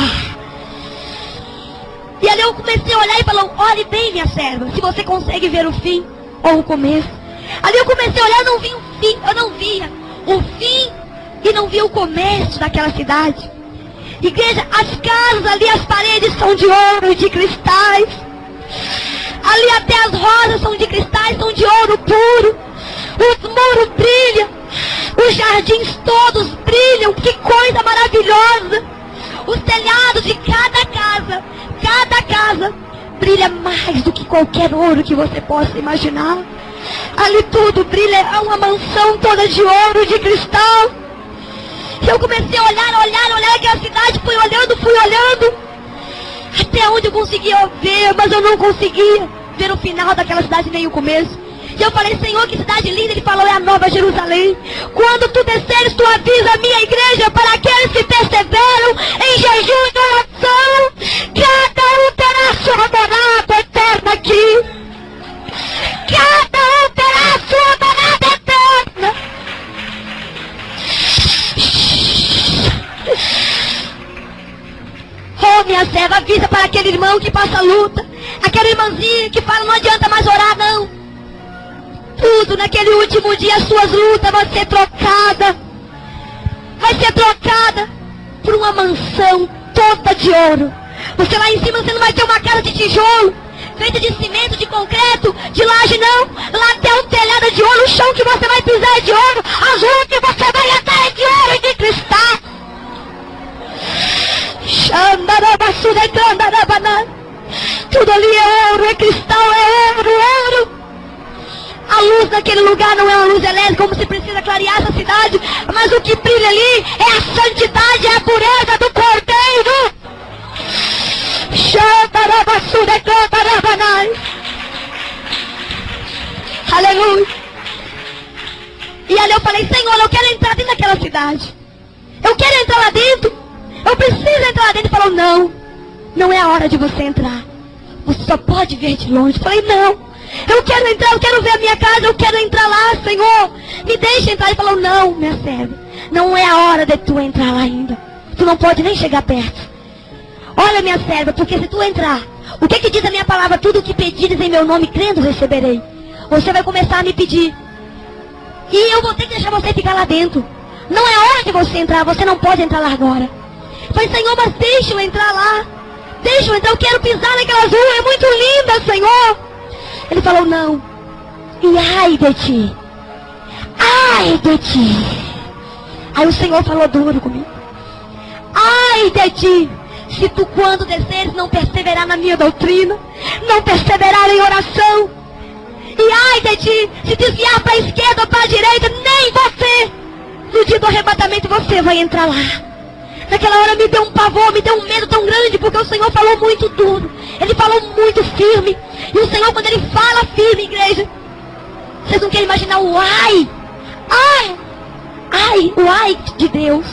E ali eu comecei a olhar e falou, olhe bem, minha serva, se você consegue ver o fim ou o começo. Ali eu comecei a olhar, não vi o fim, eu não via o fim e não via o começo daquela cidade. Igreja, as casas ali, as paredes são de ouro e de cristais. Ali até as rosas são de cristais, são de ouro puro. Os muros brilham, os jardins todos brilham, que coisa maravilhosa. Os telhados de cada casa brilha mais do que qualquer ouro que você possa imaginar. Ali tudo brilha, é uma mansão toda de ouro, de cristal. E eu comecei a olhar aquela cidade, fui olhando, até onde eu conseguia ver, mas eu não conseguia ver o final daquela cidade, nem o começo. E eu falei, Senhor, que cidade linda. Ele falou, é a Nova Jerusalém. Quando tu desceres, tu avisa a minha igreja para aqueles que perseveram em jejum e oração. Cada um terá sua morada eterna aqui. Cada um terá sua morada eterna. Oh, minha serva, avisa para aquele irmão que passa luta. Aquela irmãzinha que fala, não adianta mais orar, não. Tudo naquele último dia, as suas lutas vai ser trocada. Vai ser trocada por uma mansão toda de ouro. Você lá em cima, você não vai ter uma casa de tijolo, feita de cimento, de concreto, de laje, não. Lá tem um telhado de ouro, o chão que você vai pisar é de ouro, as ruas que você vai entrar é de ouro e de cristal. Tudo ali é ouro, é cristal, é ouro, é ouro. A luz naquele lugar não é uma luz elétrica, como se precisa clarear essa cidade, mas o que brilha ali é a santidade, é a pureza do Cordeiro. Aleluia. E ali eu falei, Senhor, eu quero entrar dentro daquela cidade. Eu quero entrar lá dentro. Eu preciso entrar lá dentro. Ele falou, não é a hora de você entrar. Você só pode ver de longe. Eu falei, não. Eu quero entrar, eu quero ver a minha casa, eu quero entrar lá, Senhor. Me deixa entrar. Ele falou, não, minha serva. Não é a hora de tu entrar lá ainda. Tu não pode nem chegar perto. Olha, minha serva, porque se tu entrar, o que diz a minha palavra? Tudo o que pedires em meu nome, crendo, receberei. Você vai começar a me pedir. E eu vou ter que deixar você ficar lá dentro. Não é hora de você entrar, você não pode entrar lá agora. Eu falei, Senhor, mas deixa eu entrar lá. Deixa eu entrar, eu quero pisar naquelas ruas, é muito linda, Senhor. Ele falou, não. E ai de ti. Ai de ti. Aí o Senhor falou duro comigo. Ai de ti, se tu quando desceres não perseverar na minha doutrina, não perseverar em oração. E ai de ti, se desviar para a esquerda ou para a direita, nem você, no dia do arrebatamento, você vai entrar lá. Naquela hora me deu um pavor, me deu um medo tão grande, porque o Senhor falou muito duro. Ele falou muito firme. E o Senhor, quando Ele fala firme, igreja, vocês não querem imaginar o ai. Ai, ai, o ai de Deus.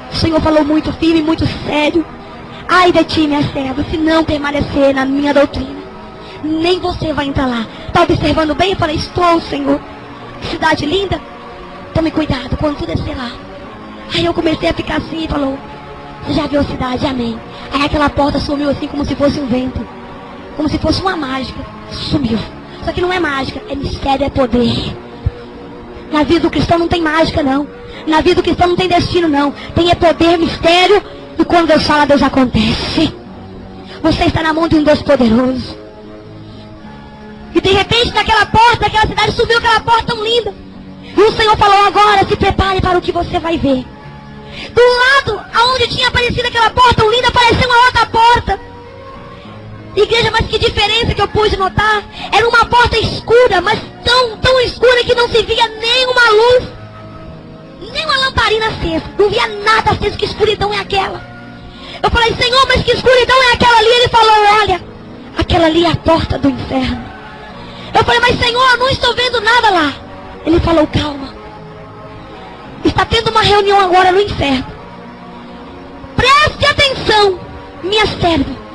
O Senhor falou muito firme, muito sério. Ai de ti, minha serva, se não permanecer na minha doutrina, nem você vai entrar lá. Está observando bem? Eu falei, estou, Senhor. Que cidade linda. Tome cuidado quando tu descer lá. Aí eu comecei a ficar assim e falou, você já viu a cidade? Amém. Aí aquela porta sumiu assim como se fosse um vento. Como se fosse uma mágica. Sumiu. Só que não é mágica, é mistério, é poder. Na vida do cristão não tem mágica, não. Na vida do cristão não tem destino, não. Tem é poder, mistério. E quando Deus fala, Deus acontece. Você está na mão de um Deus poderoso. E de repente naquela porta, naquela cidade, subiu aquela porta tão linda. E o Senhor falou, agora se prepare para o que você vai ver. Do lado aonde tinha aparecido aquela porta tão linda, apareceu uma outra porta. Igreja, mas que diferença que eu pude notar. Era uma porta escura, mas tão escura que não se via nenhuma luz, nem uma lamparina acesa. Não via nada aceso. Que escuridão é aquela? Eu falei, Senhor, mas que escuridão é aquela ali? Ele falou, olha, aquela ali é a porta do inferno. Eu falei, mas Senhor, eu não estou vendo nada lá. Ele falou, calma. Está tendo uma reunião agora no inferno. Preste atenção, minha serva.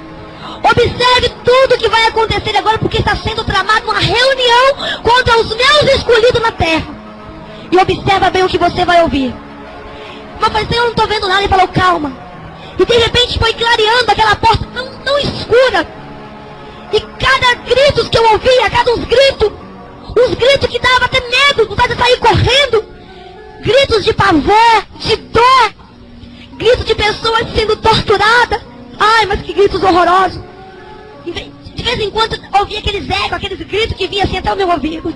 Observe tudo que vai acontecer agora, porque está sendo tramada uma reunião contra os meus escolhidos na terra. E observa bem o que você vai ouvir. Mas eu falei, Senhor, eu não estou vendo nada. Ele falou, calma. E de repente foi clareando aquela porta tão escura. E cada grito que eu ouvia, cada uns gritos que dava até medo, vontade de sair correndo. Gritos de pavor, de dor. Gritos de pessoas sendo torturadas. Ai, mas que gritos horrorosos. De vez em quando eu ouvia aqueles ecos, aqueles gritos que vinham assim até o meu ouvido.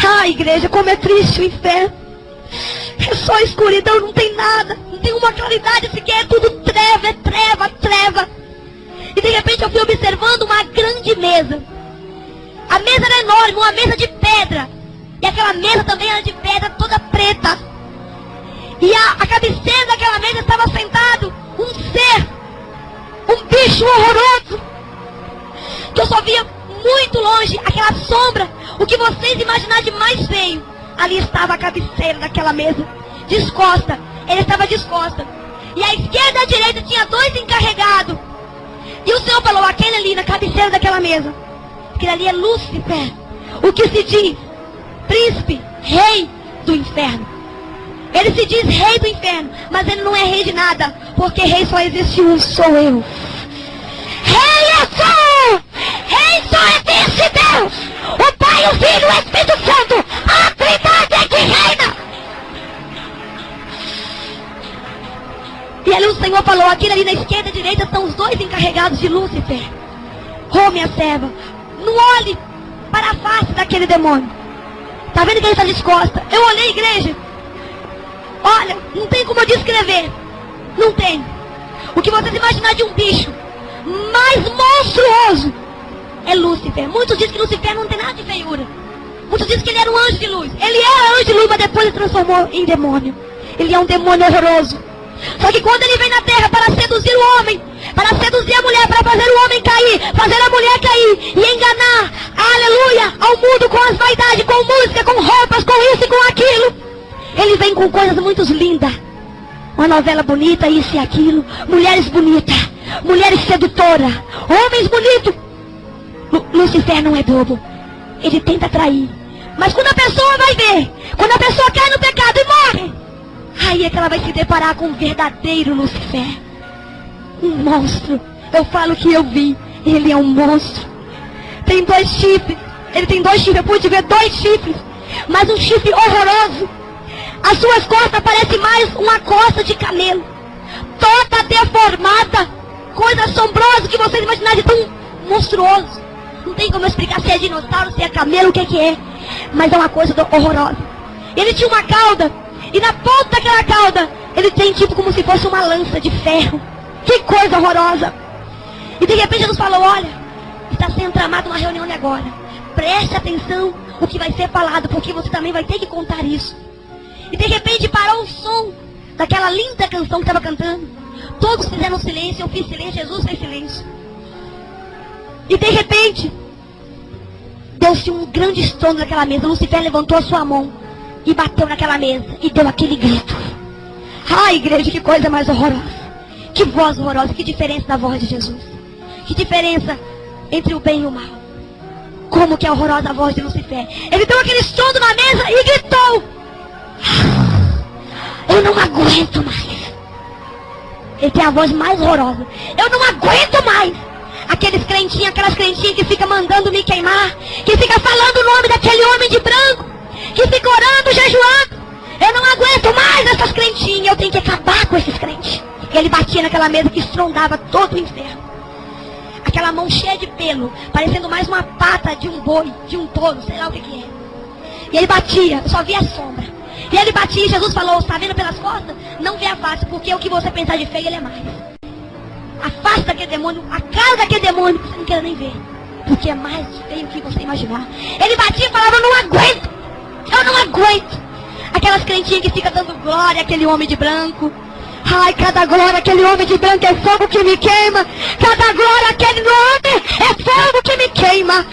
Ai, igreja, como é triste o inferno. É só escuridão, não tem nada. Não tem uma claridade sequer, é tudo treva, é treva, treva. E de repente eu fui observando uma grande mesa. A mesa era enorme, uma mesa de pedra. E aquela mesa também era de pedra, toda preta. E a cabeceira daquela mesa estava sentado um ser, um bicho horroroso, que eu só via muito longe, aquela sombra, o que vocês imaginarem de mais feio. Ali estava a cabeceira daquela mesa, descosta. Ele estava descosta. E à esquerda e à direita tinha dois encarregados. E o Senhor falou, aquele ali na cabeceira daquela mesa, aquele ali é Lúcifer, o que se diz príncipe, rei do inferno. Ele se diz rei do inferno, mas ele não é rei de nada, porque rei só existe um, sou eu. Rei é só! Rei só existe Deus! O Pai, o Filho e o Espírito Santo! A Trindade é que reina! E ali o Senhor falou, aquele ali na esquerda e direita são os dois encarregados de Lúcifer. Oh, minha serva, não olhe para a face daquele demônio. Tá vendo que ele está descosta? Eu olhei, igreja. Olha, não tem como eu descrever. Não tem. O que vocês imaginar de um bicho mais monstruoso é Lúcifer. Muitos dizem que Lúcifer não tem nada de feiura. Muitos dizem que ele era um anjo de luz. Ele era anjo de luz, mas depois ele transformou em demônio. Ele é um demônio horroroso. Só que quando ele vem na terra para seduzir o homem, para seduzir a mulher, para fazer o homem cair, fazer a mulher cair e enganar, aleluia, ao mundo com as vaidades, com música, com roupas, com isso e com aquilo, ele vem com coisas muito lindas. Uma novela bonita, isso e aquilo, mulheres bonitas, mulheres sedutoras, homens bonitos. Lúcifer não é bobo, ele tenta atrair. Mas quando a pessoa vai ver, quando a pessoa cai no pecado e morre, aí é que ela vai se deparar com um verdadeiro Lúcifer. Um monstro. Eu falo que eu vi. Ele é um monstro. Tem 2 chifres. Ele tem 2 chifres. Eu pude ver 2 chifres. Mas um chifre horroroso. As suas costas parecem mais uma costa de camelo. Toda deformada. Coisa assombrosa que vocês imaginarem de tão monstruoso. Não tem como eu explicar se é dinossauro, se é camelo, o que é. Mas é uma coisa horrorosa. Ele tinha uma cauda. E na ponta daquela cauda, ele tem tipo como se fosse uma lança de ferro. Que coisa horrorosa. E de repente Jesus falou, olha, está sendo tramada uma reunião de agora. Preste atenção o que vai ser falado, porque você também vai ter que contar isso. E de repente parou o som daquela linda canção que estava cantando. Todos fizeram silêncio, eu fiz silêncio, Jesus fez silêncio. E de repente, deu-se um grande estrondo naquela mesa. Lucifer levantou a sua mão e bateu naquela mesa e deu aquele grito. Ai, igreja, que coisa mais horrorosa. Que voz horrorosa, que diferença da voz de Jesus. Que diferença entre o bem e o mal. Como que é horrorosa a voz de Lucifer. Ele deu aquele estrondo na mesa e gritou. Eu não aguento mais. Ele tem a voz mais horrorosa. Eu não aguento mais. Aqueles crentinhos, aquelas crentinhas que ficam mandando me queimar. Que fica falando o nome daquele homem de branco. Que fica orando, jejuando. Eu não aguento mais essas crentinhas. Eu tenho que acabar com esses crentes. E ele batia naquela mesa que estrondava todo o inferno. Aquela mão cheia de pelo, parecendo mais uma pata de um boi, de um touro, sei lá o que é. E ele batia, eu só via a sombra. E ele batia e Jesus falou, está vendo pelas costas? Não vê a face, porque o que você pensar de feio, ele é mais. A face daquele demônio, a cara daquele demônio, você não quer nem ver. Porque é mais feio que você imaginar. Ele batia e falava, eu não aguento. Eu não aguento. Aquelas crentinhas que ficam dando glória àquele homem de branco. Ai, cada glória àquele homem de branco é fogo que me queima. Cada glória àquele homem é fogo que me queima.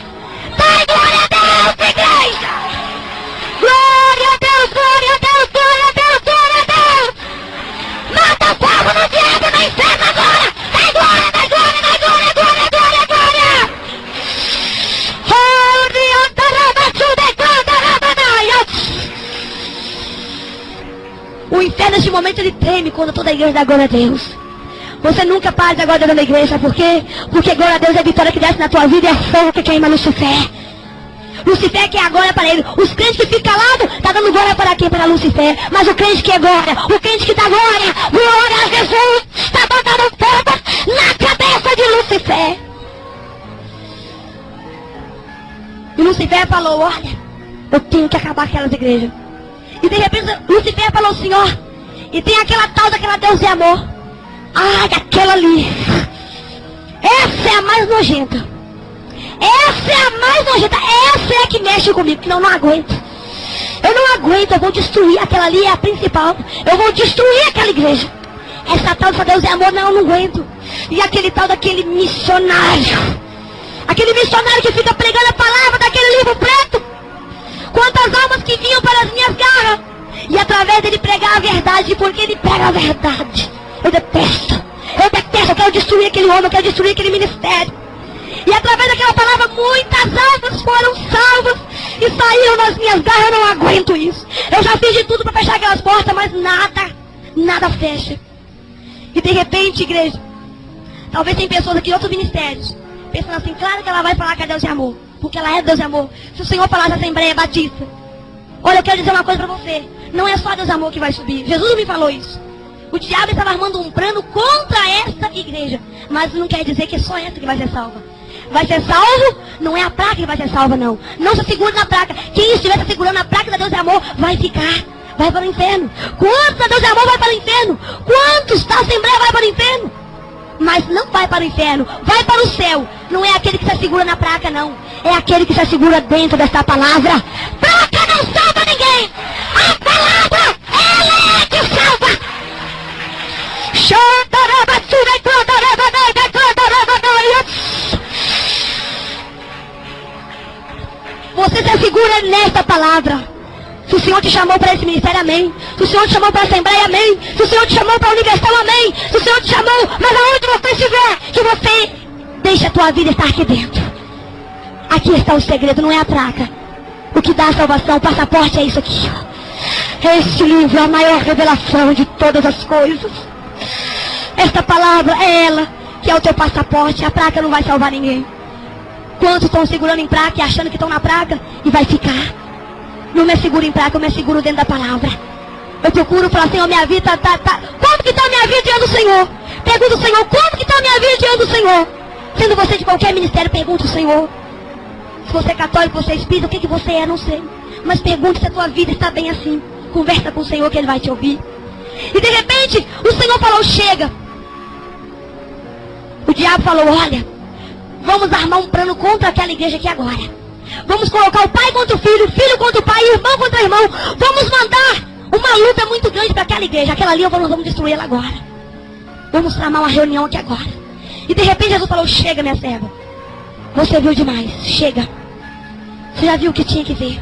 Dai glória a Deus, igreja! Glória a Deus, glória a Deus, glória a Deus, glória a Deus! Mata o fogo no diabo e no inferno agora! Dai glória, dai glória, dai glória, glória, glória, glória! O inferno neste momento ele treme quando toda a igreja dá glória a Deus. Você nunca para de glória a Deus na igreja, sabe por quê? Porque glória a Deus é a vitória que desce na tua vida e é fogo que queima Lucifer. Lucifer quer a glória para ele. Os crentes que ficam calados, está dando glória para quem? Para Lucifer. Mas o crente que é glória, o crente que dá glória, glória a Jesus, está botando fogo na cabeça de Lucifer. E Lucifer falou, olha, eu tenho que acabar aquelas igrejas. E de repente Lucifer falou assim, ó, e tem aquela tal daquela Deus de amor. Ai, aquela ali. Essa é a mais nojenta. Essa é a mais nojenta. Essa é a que mexe comigo, que não aguento. Eu não aguento, eu vou destruir. Aquela ali é a principal. Eu vou destruir aquela igreja. Essa tal dessa Deus de amor, não, eu não aguento. E aquele tal daquele missionário. Aquele missionário que fica pregando a palavra daquele livro preto. Quantas almas que vinham para as minhas garras. E através dele pregar a verdade, porque ele prega a verdade. Eu detesto, eu quero destruir aquele homem, eu quero destruir aquele ministério. E através daquela palavra, muitas almas foram salvas e saíram das minhas garras. Eu não aguento isso. Eu já fiz de tudo para fechar aquelas portas, mas nada fecha. E de repente, igreja, talvez tem pessoas aqui, outros ministérios, pensando assim, claro que ela vai falar que é Deus de amor, porque ela é Deus de amor. Se o Senhor falasse Assembleia Batista, olha, eu quero dizer uma coisa para você, não é só Deus de amor que vai subir. Jesus me falou isso. O diabo estava armando um plano contra esta igreja, mas não quer dizer que é só essa que vai ser salva. Vai ser salvo, não é a placa que vai ser salva, não. Não se segure na placa. Quem estiver se segurando na placa da Deus de amor vai ficar, vai para o inferno. Quantos da Deus de amor vai para o inferno? Quantos da Assembleia vai para o inferno? Mas não vai para o inferno, vai para o céu. Não é aquele que se segura na placa, não. É aquele que se segura dentro desta palavra. Placa não salva ninguém. A palavra, ela é que salva. Você se segura nesta palavra. Se o Senhor te chamou para esse ministério, amém. Se o Senhor te chamou para a Assembleia, amém. Se o Senhor te chamou para a Universal, amém. Se o Senhor te chamou, mas aonde você estiver, que você deixe a tua vida estar aqui dentro. Aqui está o segredo, não é a placa. O que dá a salvação, o passaporte é isso aqui. Este livro é a maior revelação de todas as coisas. Esta palavra é ela, que é o teu passaporte. A placa não vai salvar ninguém. Quantos estão segurando em placa e achando que estão na placa e vai ficar? Não me seguro em placa, eu me seguro dentro da palavra. Eu procuro falar, Senhor, minha vida tá. Como que está a minha vida diante do Senhor? Pergunta o Senhor, como que está a minha vida diante do Senhor? Sendo você de qualquer ministério, pergunta o Senhor. Se você é católico, você é espírita, o que você é, não sei. Mas pergunte se a tua vida está bem assim. Conversa com o Senhor que Ele vai te ouvir. E de repente, o Senhor falou, chega. O diabo falou, olha, vamos armar um plano contra aquela igreja aqui agora. Vamos colocar o pai contra o filho contra o pai, irmão contra irmão. Vamos mandar uma luta muito grande para aquela igreja. Aquela ali, nós vamos destruir ela agora. Vamos tramar uma reunião aqui agora. E de repente Jesus falou, chega, minha serva. Você viu demais, chega. Você já viu o que tinha que ver.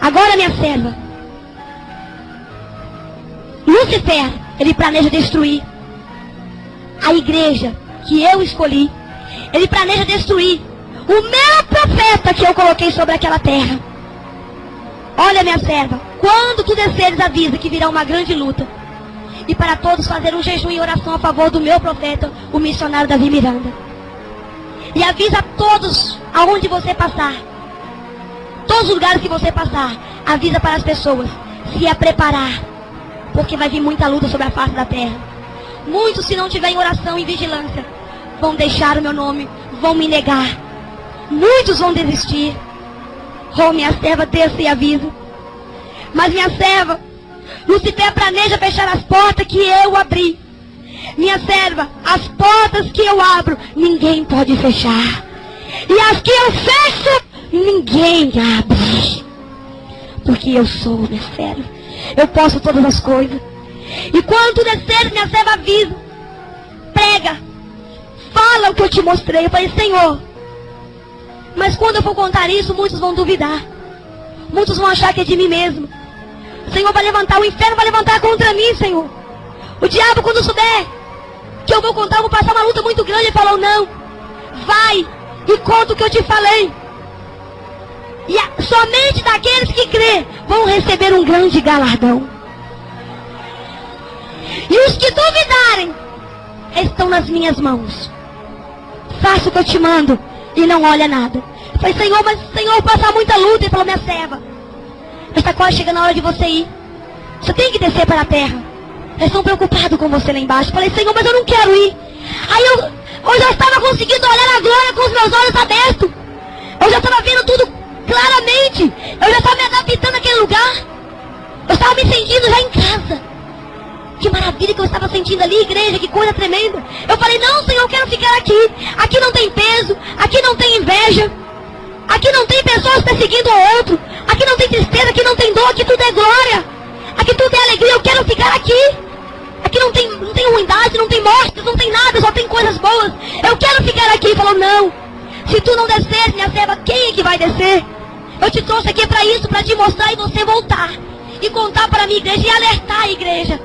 Agora, minha serva, Lúcifer, ele planeja destruir a igreja que eu escolhi. Ele planeja destruir o meu profeta que eu coloquei sobre aquela terra. Olha, minha serva, quando tu desceres, avisa que virá uma grande luta. E para todos fazer um jejum e oração a favor do meu profeta, o missionário Davi Miranda. E avisa a todos aonde você passar. Todos os lugares que você passar, avisa para as pessoas se a preparar. Porque vai vir muita luta sobre a face da terra. Muitos, se não tiverem oração e vigilância, vão deixar o meu nome, vão me negar. Muitos vão desistir. Oh, minha serva, desça e avisa. Mas minha serva, Lúcifer planeja fechar as portas que eu abri. Minha serva, as portas que eu abro, ninguém pode fechar. E as que eu fecho, ninguém abre. Porque eu sou, minha serva. Eu posso todas as coisas. E quando tu descer, minha serva, avisa. Prega. Fala o que eu te mostrei. Eu falei, Senhor, mas quando eu for contar isso, muitos vão duvidar. Muitos vão achar que é de mim mesmo. O Senhor vai levantar, o inferno vai levantar contra mim, Senhor. O diabo, quando souber que eu vou contar, eu vou passar uma luta muito grande. Ele falou, não, vai e conta o que eu te falei. E somente daqueles que crê vão receber um grande galardão. E os que duvidarem estão nas minhas mãos. Faça o que eu te mando e não olha nada. Eu falei, Senhor, mas Senhor, passar muita luta. Ele falou, minha serva, está quase chegando a hora de você ir. Você tem que descer para a terra. Eles estão preocupados com você lá embaixo. Eu falei, Senhor, mas eu não quero ir. Aí eu já estava conseguindo olhar a glória com os meus olhos abertos. Eu já estava vendo tudo claramente. Eu já estava me adaptando àquele lugar. Eu estava me sentindo já em casa. Que maravilha que eu estava sentindo ali, igreja, que coisa tremenda. Eu falei, não, Senhor, eu quero ficar aqui. Aqui não tem peso, aqui não tem inveja. Aqui não tem pessoas perseguindo o outro. Aqui não tem tristeza, aqui não tem dor, aqui tudo é glória. Aqui tudo é alegria, eu quero ficar aqui. Aqui não tem ruindade, não tem morte, não tem nada, só tem coisas boas. Eu quero ficar aqui. Ele falou, não. Se tu não descer, minha serva, quem é que vai descer? Eu te trouxe aqui para isso, para te mostrar e você voltar. E contar para a minha igreja e alertar a igreja.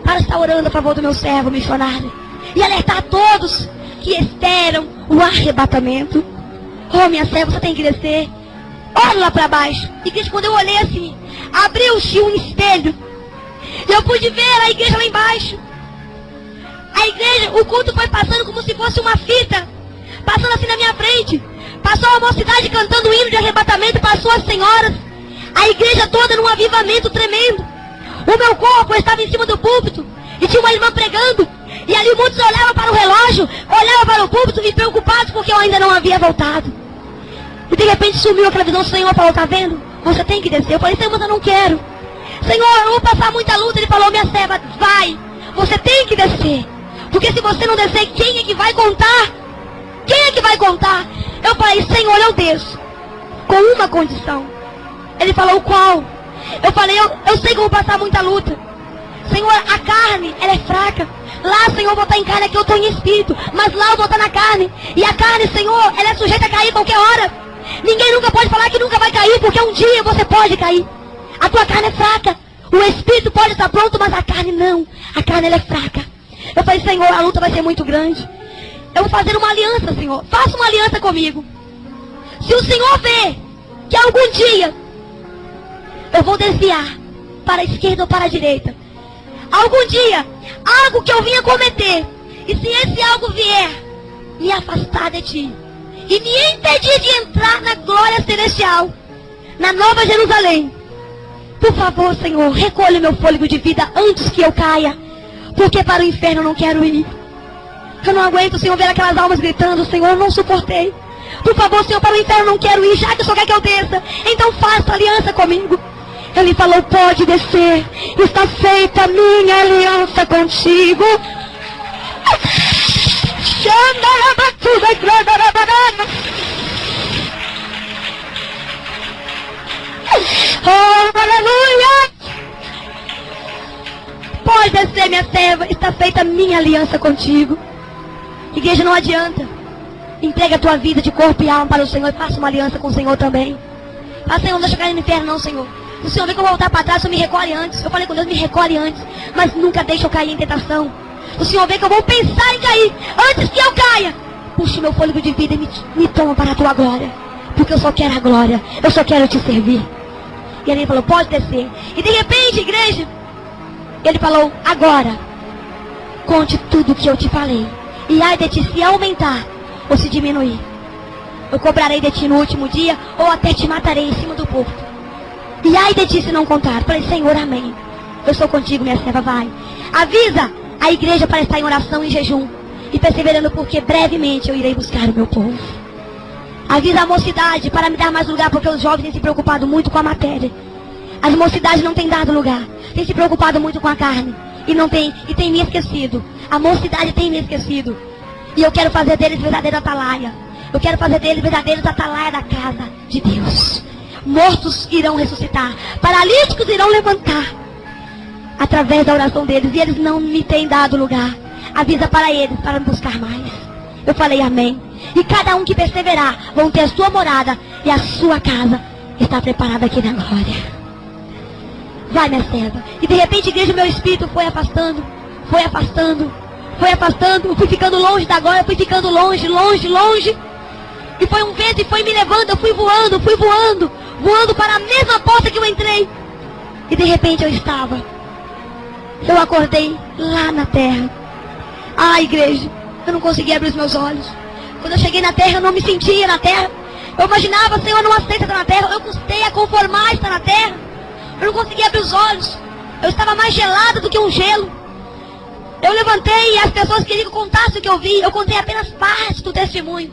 Para estar orando a favor do meu servo missionário. E alertar a todos que esperam o arrebatamento. Oh, minha serva, você tem que descer. Olha lá para baixo. E quando eu olhei assim, abriu-se um espelho. E eu pude ver a igreja lá embaixo. A igreja, o culto foi passando como se fosse uma fita. Passando assim na minha frente. Passou a mocidade cantando o hino de arrebatamento. Passou as senhoras. A igreja toda num avivamento tremendo. O meu corpo estava em cima do púlpito. E tinha uma irmã pregando. E ali muitos olhavam para o relógio. Olhavam para o púlpito e preocupados porque eu ainda não havia voltado. E de repente sumiu aquela visão. O Senhor falou, tá vendo? Você tem que descer. Eu falei, Senhor, mas eu não quero. Senhor, eu vou passar muita luta. Ele falou, minha serva, vai. Você tem que descer. Porque se você não descer, quem é que vai contar? Quem é que vai contar? Eu falei, Senhor, eu desço. Com uma condição. Ele falou, qual? Eu falei, eu sei que eu vou passar muita luta. Senhor, a carne, ela é fraca. Lá, Senhor, eu vou estar em carne, aqui eu estou em espírito. Mas lá eu vou estar na carne. E a carne, Senhor, ela é sujeita a cair qualquer hora. Ninguém nunca pode falar que nunca vai cair, porque um dia você pode cair. A tua carne é fraca. O espírito pode estar pronto, mas a carne não. A carne, ela é fraca. Eu falei, Senhor, a luta vai ser muito grande. Eu vou fazer uma aliança, Senhor. Faça uma aliança comigo. Se o Senhor vê que algum dia eu vou desviar para a esquerda ou para a direita, algum dia, algo que eu vinha cometer, e se esse algo vier me afastar de ti e me impedir de entrar na glória celestial, na Nova Jerusalém, por favor, Senhor, recolhe meu fôlego de vida antes que eu caia, porque para o inferno eu não quero ir. Eu não aguento, Senhor, ver aquelas almas gritando, Senhor, eu não suportei. Por favor, Senhor, para o inferno não quero ir, já que o Senhor quer que eu desça. Então faça aliança comigo. Ele falou, pode descer. Está feita a minha aliança contigo. Oh, aleluia! Pode descer, minha serva. Está feita a minha aliança contigo. Igreja, não adianta. Entrega a tua vida de corpo e alma para o Senhor e faça uma aliança com o Senhor também. Ah, Senhor, não deixa eu cair no inferno não, Senhor. O Senhor vê que eu vou voltar para trás, o Senhor me recolhe antes. Eu falei com Deus, me recolhe antes. Mas nunca deixa eu cair em tentação. O Senhor vê que eu vou pensar em cair antes que eu caia. Puxa o meu fôlego de vida e me toma para a tua glória. Porque eu só quero a glória. Eu só quero te servir. E ele falou, pode descer. E de repente, igreja, ele falou, agora, conte tudo o que eu te falei. E ai de ti se aumentar ou se diminuir. Eu cobrarei de ti no último dia ou até te matarei em cima do porto. E ai de ti se não contar. Falei, Senhor, amém. Eu sou contigo, minha serva, vai. Avisa a igreja para estar em oração e jejum. E perseverando, porque brevemente eu irei buscar o meu povo. Avisa a mocidade para me dar mais lugar, porque os jovens têm se preocupado muito com a matéria. As mocidades não têm dado lugar. Têm se preocupado muito com a carne. E tem me esquecido. A mocidade tem me esquecido. E eu quero fazer deles verdadeira atalaia. Eu quero fazer deles verdadeiros atalaia da casa de Deus. Mortos irão ressuscitar. Paralíticos irão levantar. Através da oração deles. E eles não me têm dado lugar. Avisa para eles, para me buscar mais. Eu falei amém. E cada um que perseverar vão ter a sua morada. E a sua casa está preparada aqui na glória. Vai, minha serva. E de repente, igreja, meu espírito foi afastando. Foi afastando. Foi afastando. Eu fui ficando longe da glória. Fui ficando longe, longe, longe. E foi um vento e foi me levando. Eu fui voando, fui voando. Voando para a mesma porta que eu entrei. E de repente eu acordei lá na terra. Ah, igreja, eu não conseguia abrir os meus olhos. Quando eu cheguei na terra, eu não me sentia na terra. Eu imaginava, Senhor, eu não aceito estar na terra. Eu custei a conformar estar na terra. Eu não conseguia abrir os olhos. Eu estava mais gelado do que um gelo. Eu levantei e as pessoas queriam que eu contasse o que eu vi. Eu contei apenas parte do testemunho.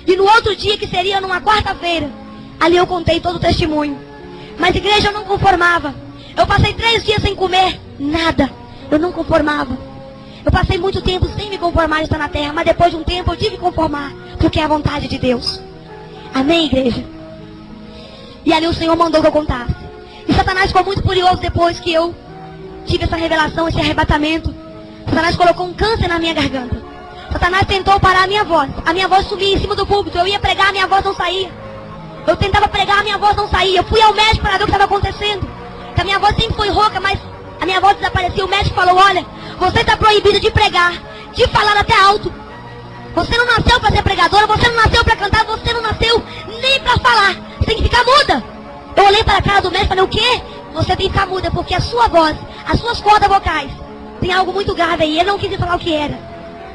E no outro dia, que seria numa quarta-feira, ali eu contei todo o testemunho. Mas, igreja, eu não conformava. Eu passei 3 dias sem comer nada. Eu não conformava. Eu passei muito tempo sem me conformar de estar na terra. Mas depois de um tempo eu tive que conformar. Porque é a vontade de Deus. Amém, igreja? E ali o Senhor mandou que eu contasse. E Satanás ficou muito furioso depois que eu tive essa revelação, esse arrebatamento. Satanás colocou um câncer na minha garganta. Satanás tentou parar a minha voz. A minha voz sumia em cima do púlpito. Eu ia pregar, a minha voz não saía. Eu tentava pregar, a minha voz não saía. Eu fui ao médico para ver o que estava acontecendo. Porque a minha voz sempre foi rouca, mas a minha voz desaparecia. O médico falou, olha, você está proibido de pregar, de falar até alto. Você não nasceu para ser pregadora, você não nasceu para cantar, você não nasceu nem para falar. Você tem que ficar muda. Eu olhei para a cara do médico e falei, o quê? Você tem que ficar muda, porque a sua voz, as suas cordas vocais, tem algo muito grave aí. Ele não quis falar o que era.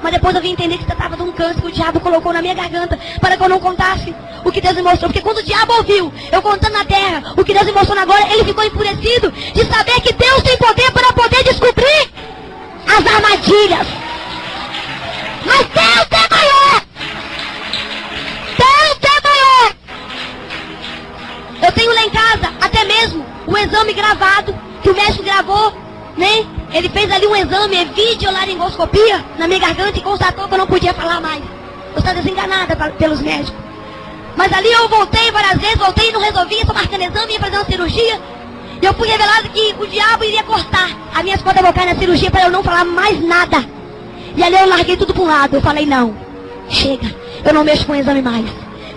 Mas depois eu vim entender que você estava de um câncer que o diabo colocou na minha garganta para que eu não contasse o que Deus me mostrou. Porque quando o diabo ouviu eu contando na terra o que Deus me mostrou agora, ele ficou enfurecido de saber que Deus tem poder para poder descobrir as armadilhas. Mas Deus é maior! Deus é maior! Eu tenho lá em casa até mesmo o exame gravado que o médico gravou, né? Ele fez ali um exame, videolaringoscopia na minha garganta e constatou que eu não podia falar mais. Eu estava desenganada pelos médicos. Mas ali eu voltei várias vezes, voltei e não resolvia, só marcando exame, ia fazer uma cirurgia. E eu fui revelado que o diabo iria cortar as minhas cordas vocais na cirurgia para eu não falar mais nada. E ali eu larguei tudo para um lado. Eu falei, não, chega, eu não mexo com o exame mais.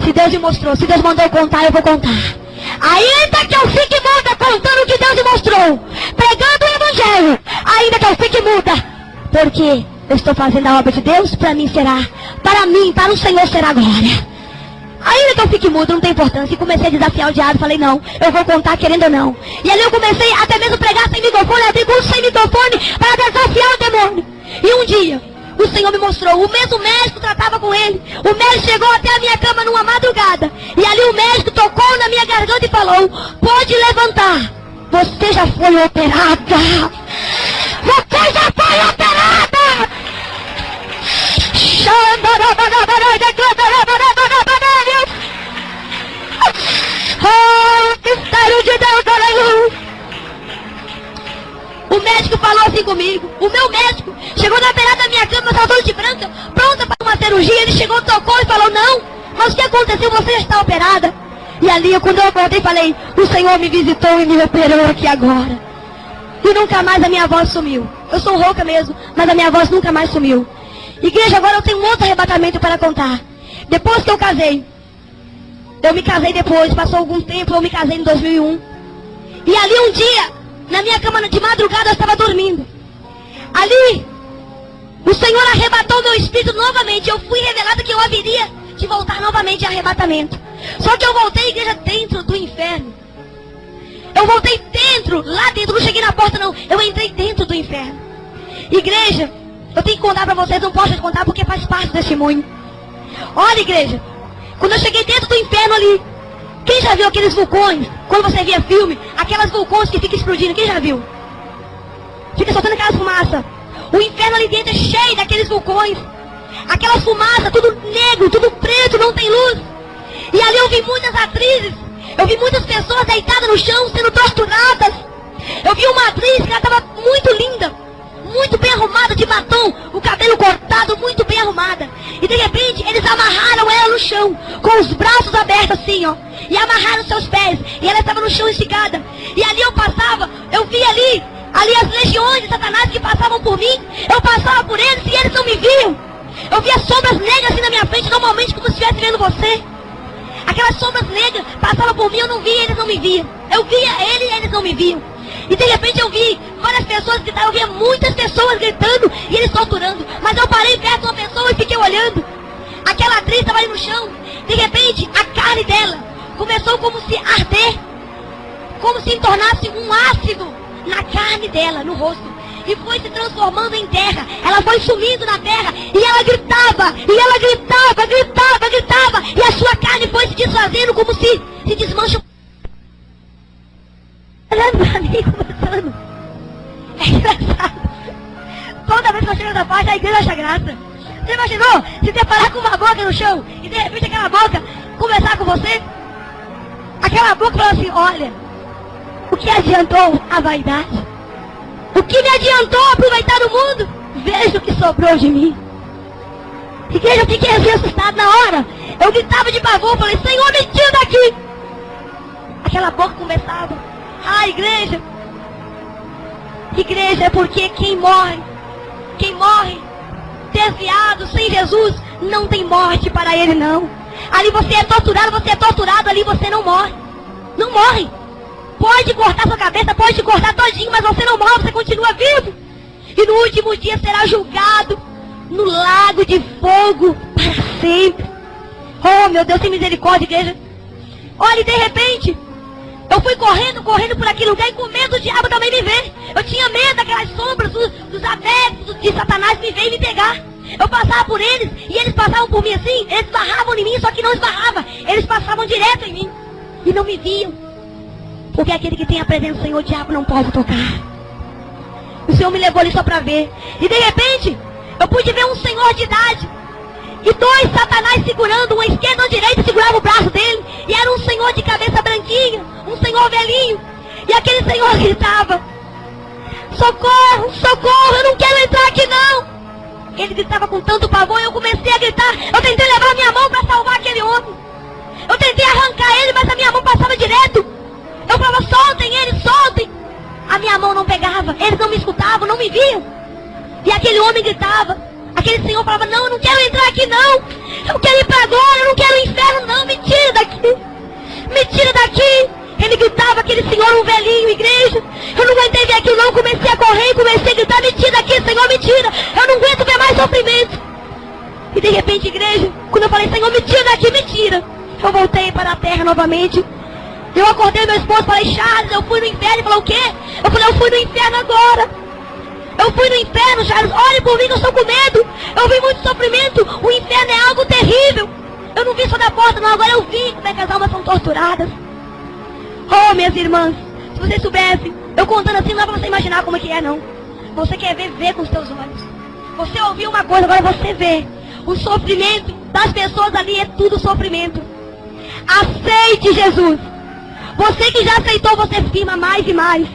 Se Deus me mostrou, se Deus mandou eu contar, eu vou contar. Ainda que eu fique muda contando o que Deus me mostrou, pregando o evangelho, ainda que eu fique muda, porque eu estou fazendo a obra de Deus, para mim será, para mim, para o Senhor será glória. Ainda que eu fique muda, não tem importância. E comecei a desafiar o diabo, falei, não, eu vou contar querendo ou não. E ali eu comecei até mesmo a pregar sem microfone, abrir curso sem microfone, para desafiar o demônio. E um dia, o Senhor me mostrou, o mesmo médico tratava com ele. O médico chegou até a minha cama numa madrugada. E ali o médico tocou na minha garganta e falou, pode levantar. Você já foi operada. Você já foi operada. Filho de Deus, aleluia. O médico falou assim comigo. O meu médico chegou na beirada da minha cama, toda de branca, pronta para uma cirurgia. Ele chegou, tocou e falou, não, mas o que aconteceu? Você já está operada. E ali, quando eu acordei, falei, o Senhor me visitou e me operou aqui agora. E nunca mais a minha voz sumiu. Eu sou rouca mesmo, mas a minha voz nunca mais sumiu. Igreja, agora eu tenho um outro arrebatamento para contar. Depois que eu casei, eu me casei depois, passou algum tempo, eu me casei em 2001. E ali um dia, na minha cama de madrugada, eu estava dormindo. Ali, o Senhor arrebatou meu espírito novamente. Eu fui revelada que eu haveria de voltar novamente a arrebatamento. Só que eu voltei, igreja, dentro do inferno. Eu voltei dentro, lá dentro, não cheguei na porta não. Eu entrei dentro do inferno. Igreja, eu tenho que contar para vocês, não posso contar porque faz parte do testemunho. Olha, igreja, quando eu cheguei dentro do inferno ali, quem já viu aqueles vulcões? Quando você via filme, aquelas vulcões que ficam explodindo, quem já viu? Fica soltando aquelas fumaças. O inferno ali dentro é cheio daqueles vulcões. Aquelas fumaças, tudo negro, tudo preto, não tem luz. E ali eu vi muitas atrizes. Eu vi muitas pessoas deitadas no chão, sendo torturadas. Eu vi uma atriz que ela estava muito linda, muito bem arrumada, de batom, o cabelo cortado, muito bem arrumada. E de repente, eles amarraram ela no chão, com os braços abertos assim, ó. E amarraram seus pés. E ela estava no chão esticada. E ali eu passava, eu vi ali as legiões de Satanás que passavam por mim. Eu passava por eles e eles não me viam. Eu via sombras negras assim na minha frente, normalmente como se estivesse vendo você. Aquelas sombras negras passavam por mim, eu não via, eles não me viam. Eu via ele e eles não me viam. E de repente eu vi várias pessoas gritar, eu via muitas pessoas gritando e eles torturando. Mas eu parei perto de uma pessoa e fiquei olhando. Aquela atriz estava ali no chão. De repente, a carne dela começou como se arder, como se tornasse um ácido na carne dela, no rosto. E foi se transformando em terra. Ela foi sumindo na terra. E ela gritava. E ela gritava, gritava, gritava. E a sua carne foi se desfazendo como se desmancha. Olhando pra mim, conversando. É engraçado. Toda vez que eu chego nessa parte, a igreja acha graça. Você imaginou se deparar com uma boca no chão e de repente aquela boca conversar com você? Aquela boca fala assim, olha, o que adiantou a vaidade? O que me adiantou aproveitar o mundo? Veja o que sobrou de mim. Igreja, eu fiquei assim assustado na hora. Eu gritava de pavor, falei, Senhor, me tira daqui. Aquela boca conversava. Ah, igreja. Igreja, é porque quem morre desviado, sem Jesus, não tem morte para ele não. Ali você é torturado, ali você não morre. Não morre. Pode cortar sua cabeça, pode te cortar todinho, mas você não morre, você continua vivo. E no último dia será julgado no lago de fogo para sempre. Oh, meu Deus, tem misericórdia, igreja. Olha, e de repente, eu fui correndo por aquele lugar e com medo do diabo também me ver. Eu tinha medo daquelas sombras, dos adeptos de Satanás me ver e me pegar. Eu passava por eles e eles passavam por mim assim, eles esbarravam em mim, só que não esbarrava. Eles passavam direto em mim e não me viam. Porque aquele que tem a presença do Senhor, o diabo não pode tocar. O Senhor me levou ali só para ver. E de repente, eu pude ver um senhor de idade. E dois Satanás segurando, uma esquerda e uma direita, segurava o braço dele. E era um senhor de cabeça branquinha, um senhor velhinho. E aquele senhor gritava, socorro, socorro, eu não quero entrar aqui não. Ele gritava com tanto pavor, eu comecei a gritar. Eu tentei levar minha mão para salvar aquele homem. Eu tentei arrancar ele, mas a minha mão passava direto. Eu falava, soltem eles, soltem. A minha mão não pegava, eles não me escutavam, não me viam. E aquele homem gritava, aquele senhor falava, não, eu não quero entrar aqui não. Eu quero ir para agora, eu não quero o inferno não, me tira daqui. Me tira daqui. Ele gritava, aquele senhor, um velhinho, igreja. Eu não aguentei ver aquilo não, comecei a correr e comecei a gritar, me tira daqui, Senhor, me tira. Eu não aguento ver mais sofrimento. E de repente, igreja, quando eu falei, Senhor, me tira daqui, me tira. Eu voltei para a terra novamente. Eu acordei meu esposo, falei, Charles, eu fui no inferno. Ele falou, o quê? Eu falei, eu fui no inferno agora. Eu fui no inferno, Charles, olhe por mim que eu estou com medo. Eu vi muito sofrimento, o inferno é algo terrível. Eu não vi só da porta não, agora eu vi como é que as almas são torturadas. Oh, minhas irmãs, se vocês soubessem, eu contando assim, não dá pra você imaginar como é que é não. Você quer ver, vê com os seus olhos. Você ouviu uma coisa, agora você vê. O sofrimento das pessoas ali é tudo sofrimento. Aceite Jesus. Você que já aceitou, você firma mais e mais.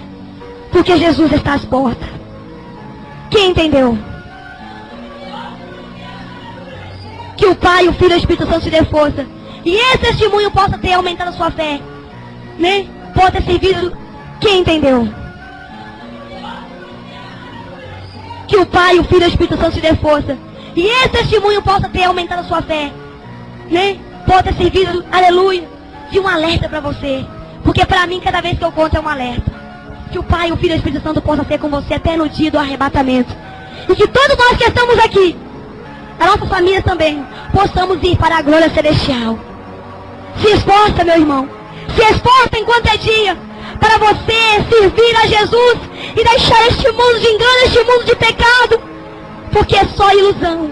Porque Jesus está às portas. Quem entendeu? Que o Pai, o Filho e o Espírito Santo te dê força. E esse testemunho possa ter aumentado a sua fé. Né? Pode ter servido. Quem entendeu? Que o Pai, o Filho e o Espírito Santo te dê força. E esse testemunho possa ter aumentado a sua fé. Né? Pode ter servido, aleluia, de um alerta para você. Porque para mim, cada vez que eu conto é um alerta. Que o Pai, o Filho e o Espírito Santo possa ser com você até no dia do arrebatamento. E que todos nós que estamos aqui, a nossa família também, possamos ir para a glória celestial. Se esforça, meu irmão. Se esforça enquanto é dia, para você servir a Jesus e deixar este mundo de engano, este mundo de pecado. Porque é só ilusão.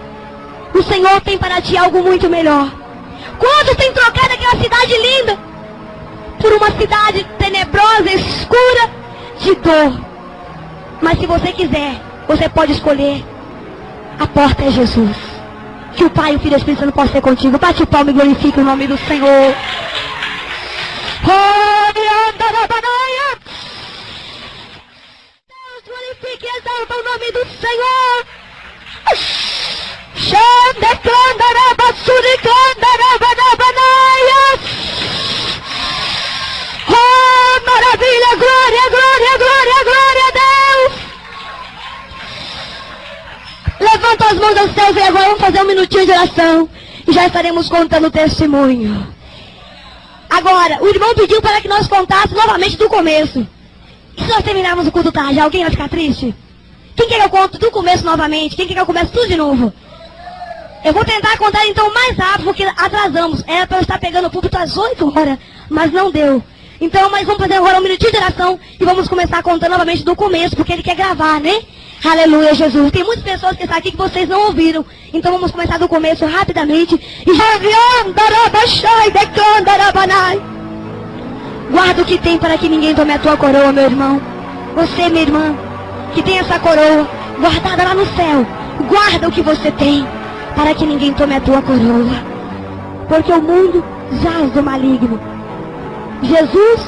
O Senhor tem para ti algo muito melhor. Quantos têm trocado aquela cidade linda por uma cidade tenebrosa, escura, de dor? Mas se você quiser, você pode escolher. A porta é Jesus. Que o Pai, o Filho e o Espírito Santo possam ser contigo. Bate o palmo e glorifique o nome do Senhor. Deus, glorifique e exalta o nome do Senhor. Oh, maravilha, glória, glória, glória, glória a Deus. Levanta as mãos aos céus e agora vamos fazer um minutinho de oração. E já estaremos contando o testemunho. Agora, o irmão pediu para que nós contássemos novamente do começo. E se nós terminarmos o culto tarde, alguém vai ficar triste? Quem quer que eu conto do começo novamente? Quem quer que eu comece tudo de novo? Eu vou tentar contar então mais rápido, porque atrasamos. Era para eu estar pegando o púlpito às 8 horas, mas não deu. Então, mas vamos fazer agora um minutinho de oração e vamos começar contando novamente do começo, porque ele quer gravar, né? Aleluia, Jesus. Tem muitas pessoas que estão aqui que vocês não ouviram. Então vamos começar do começo rapidamente. E guarda o que tem para que ninguém tome a tua coroa, meu irmão. Você, minha irmã, que tem essa coroa guardada lá no céu. Guarda o que você tem para que ninguém tome a tua coroa. Porque o mundo jaz do maligno. Jesus,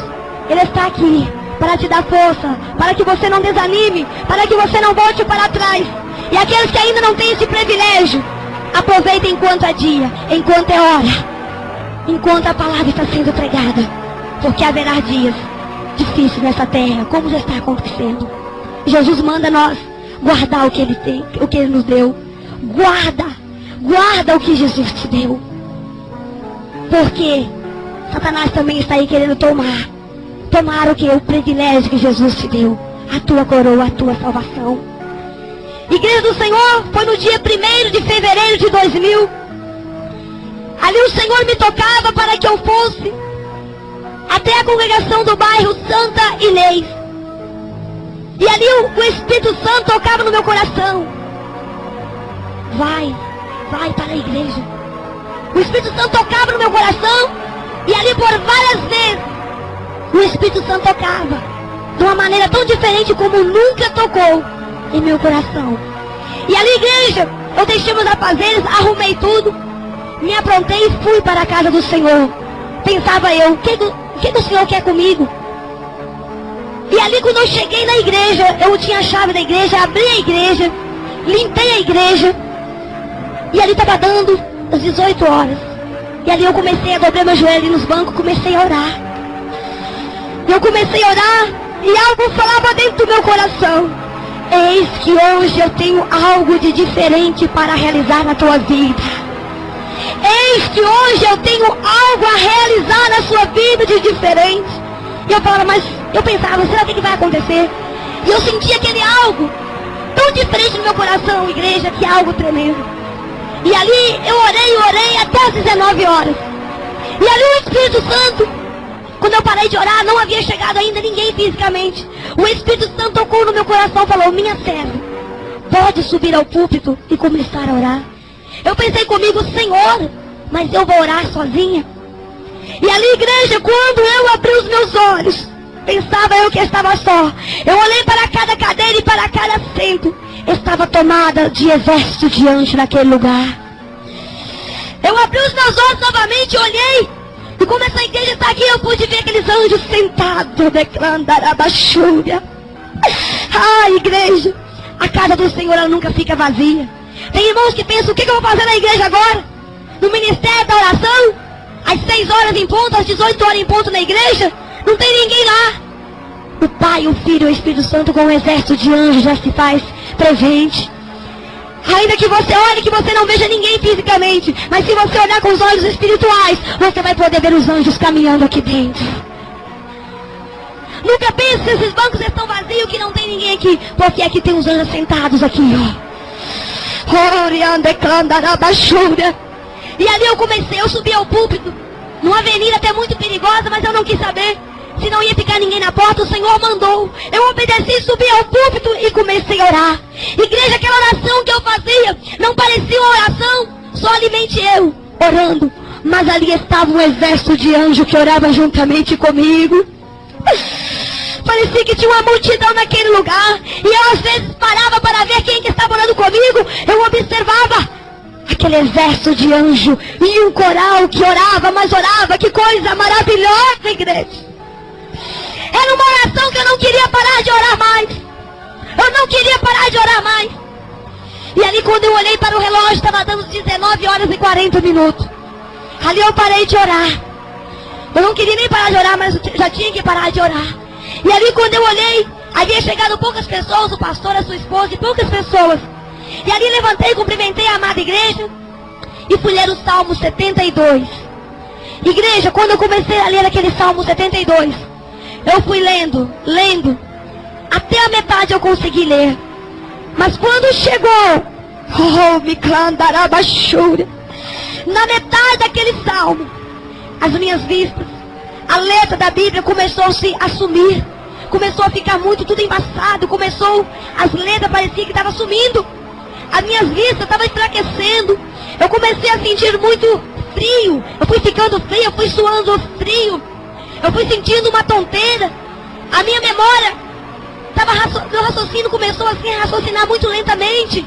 Ele está aqui para te dar força, para que você não desanime, para que você não volte para trás. E aqueles que ainda não têm esse privilégio, aproveitem enquanto é dia, enquanto é hora, enquanto a palavra está sendo pregada. Porque haverá dias difíceis nessa terra, como já está acontecendo. Jesus manda nós guardar o que Ele tem, o que Ele nos deu. Guarda o que Jesus te deu. Porque Satanás também está aí querendo tomar o que? O privilégio que Jesus te deu. A tua coroa, a tua salvação. Igreja do Senhor, foi no dia 1º de fevereiro de 2000. Ali o Senhor me tocava para que eu fosse até a congregação do bairro Santa Inês. E ali o Espírito Santo tocava no meu coração. Vai para a igreja. O Espírito Santo tocava no meu coração. E ali por várias vezes o Espírito Santo tocava de uma maneira tão diferente como nunca tocou em meu coração. E ali, igreja, eu deixei meus afazeres, arrumei tudo, me aprontei e fui para a casa do Senhor. Pensava eu, o que o Senhor quer comigo? E ali quando eu cheguei na igreja, eu tinha a chave da igreja, abri a igreja, limpei a igreja. E ali estava dando as 18 horas. E ali eu comecei a dobrar meu joelho ali nos bancos, comecei a orar. Eu comecei a orar e algo falava dentro do meu coração. Eis que hoje eu tenho algo de diferente para realizar na tua vida. Eis que hoje eu tenho algo a realizar na sua vida de diferente. E eu falava, mas eu pensava, será que vai acontecer? E eu sentia aquele algo tão diferente no meu coração, igreja, que é algo tremendo. E ali eu orei até as 19 horas. E ali o Espírito Santo, quando eu parei de orar, não havia chegado ainda ninguém fisicamente. O Espírito Santo tocou no meu coração e falou, minha serva, pode subir ao púlpito e começar a orar. Eu pensei comigo, Senhor, mas eu vou orar sozinha? E ali, igreja, quando eu abri os meus olhos, pensava eu que estava só. Eu olhei para cada cadeira e para cada assento. Estava tomada de exército de anjos naquele lugar. Eu abri os meus olhos novamente, olhei. E como essa igreja está aqui, eu pude ver aqueles anjos sentados, declarando a baixúria. Ah, igreja, a casa do Senhor, ela nunca fica vazia. Tem irmãos que pensam, o que eu vou fazer na igreja agora? No ministério da oração? Às 6 horas em ponto, às 18 horas em ponto na igreja? Não tem ninguém lá. O Pai, o Filho e o Espírito Santo com um exército de anjos já se faz presente. Ainda que você olhe, que você não veja ninguém fisicamente, mas se você olhar com os olhos espirituais, você vai poder ver os anjos caminhando aqui dentro. Nunca pense se esses bancos estão vazios, que não tem ninguém aqui, porque aqui tem uns anjos sentados aqui, ó. E ali eu subi ao púlpito, numa avenida até muito perigosa, mas eu não quis saber se não ia ficar ninguém na porta. O Senhor mandou, eu obedeci, subi ao púlpito e comecei a orar. Igreja, aquela oração que eu fazia não parecia uma oração somente eu orando, mas ali estava um exército de anjos que orava juntamente comigo. Parecia que tinha uma multidão naquele lugar, e eu às vezes parava para ver quem que estava orando comigo. Eu observava aquele exército de anjo e um coral que orava, mas orava. Que coisa maravilhosa, igreja. Era uma oração que eu não queria parar de orar mais. Eu não queria parar de orar mais. E ali quando eu olhei para o relógio, estava dando 19 horas e 40 minutos. Ali eu parei de orar. Eu não queria nem parar de orar, mas eu já tinha que parar de orar. E ali quando eu olhei, havia chegado poucas pessoas, o pastor, a sua esposa e poucas pessoas. E ali levantei, cumprimentei a amada igreja e fui ler o Salmo 72. Igreja, quando eu comecei a ler aquele Salmo 72, eu fui lendo, até a metade eu consegui ler. Mas quando chegou, na metade daquele salmo, as minhas vistas, a letra da Bíblia começou a se assumir. Começou a ficar muito tudo embaçado. As letras pareciam que estavam sumindo. As minhas vistas estavam enfraquecendo. Eu comecei a sentir muito frio. Eu fui ficando frio, eu fui suando frio. Eu fui sentindo uma tonteira. A minha memória, meu raciocínio começou assim a raciocinar muito lentamente.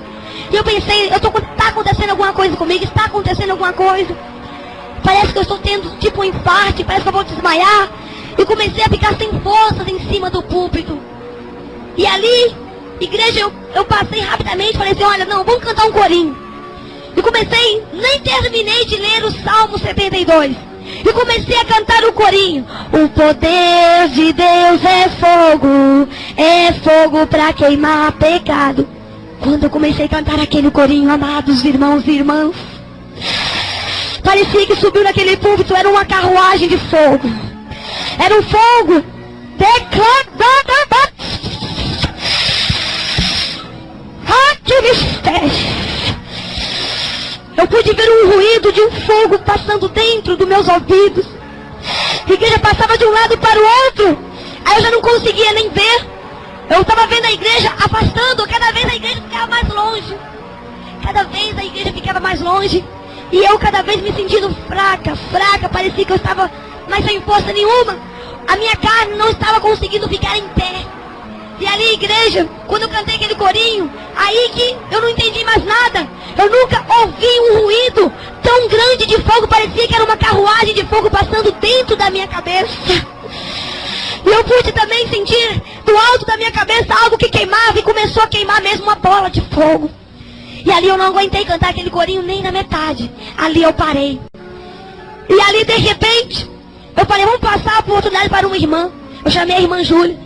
E eu pensei, está acontecendo alguma coisa comigo? Está acontecendo alguma coisa? Parece que eu estou tendo tipo um infarto, parece que eu vou desmaiar. E comecei a ficar sem forças em cima do púlpito. E ali, igreja, eu passei rapidamente, falei assim, olha, não, vamos cantar um corinho. E comecei, nem terminei de ler o Salmo 72. E comecei a cantar o corinho. O poder de Deus é fogo para queimar pecado. Quando eu comecei a cantar aquele corinho, amados irmãos e irmãs, parecia que subiu naquele púlpito, era uma carruagem de fogo. Era um fogo. Ah, que mistério. Eu pude ver um ruído de um fogo passando dentro dos meus ouvidos. A igreja passava de um lado para o outro. Aí eu já não conseguia nem ver. Eu estava vendo a igreja afastando. Cada vez a igreja ficava mais longe. Cada vez a igreja ficava mais longe. E eu cada vez me sentindo fraca. Parecia que eu estava mais sem força nenhuma. A minha carne não estava conseguindo ficar em pé. E ali, igreja, quando eu cantei aquele corinho, aí que eu não entendi mais nada. Eu nunca ouvi um ruído tão grande de fogo. Parecia que era uma carruagem de fogo passando dentro da minha cabeça. E eu pude também sentir do alto da minha cabeça algo que queimava. E começou a queimar mesmo uma bola de fogo. E ali eu não aguentei cantar aquele corinho nem na metade. Ali eu parei. E ali de repente, eu falei, vamos passar a oportunidade para uma irmã. Eu chamei a irmã Júlia.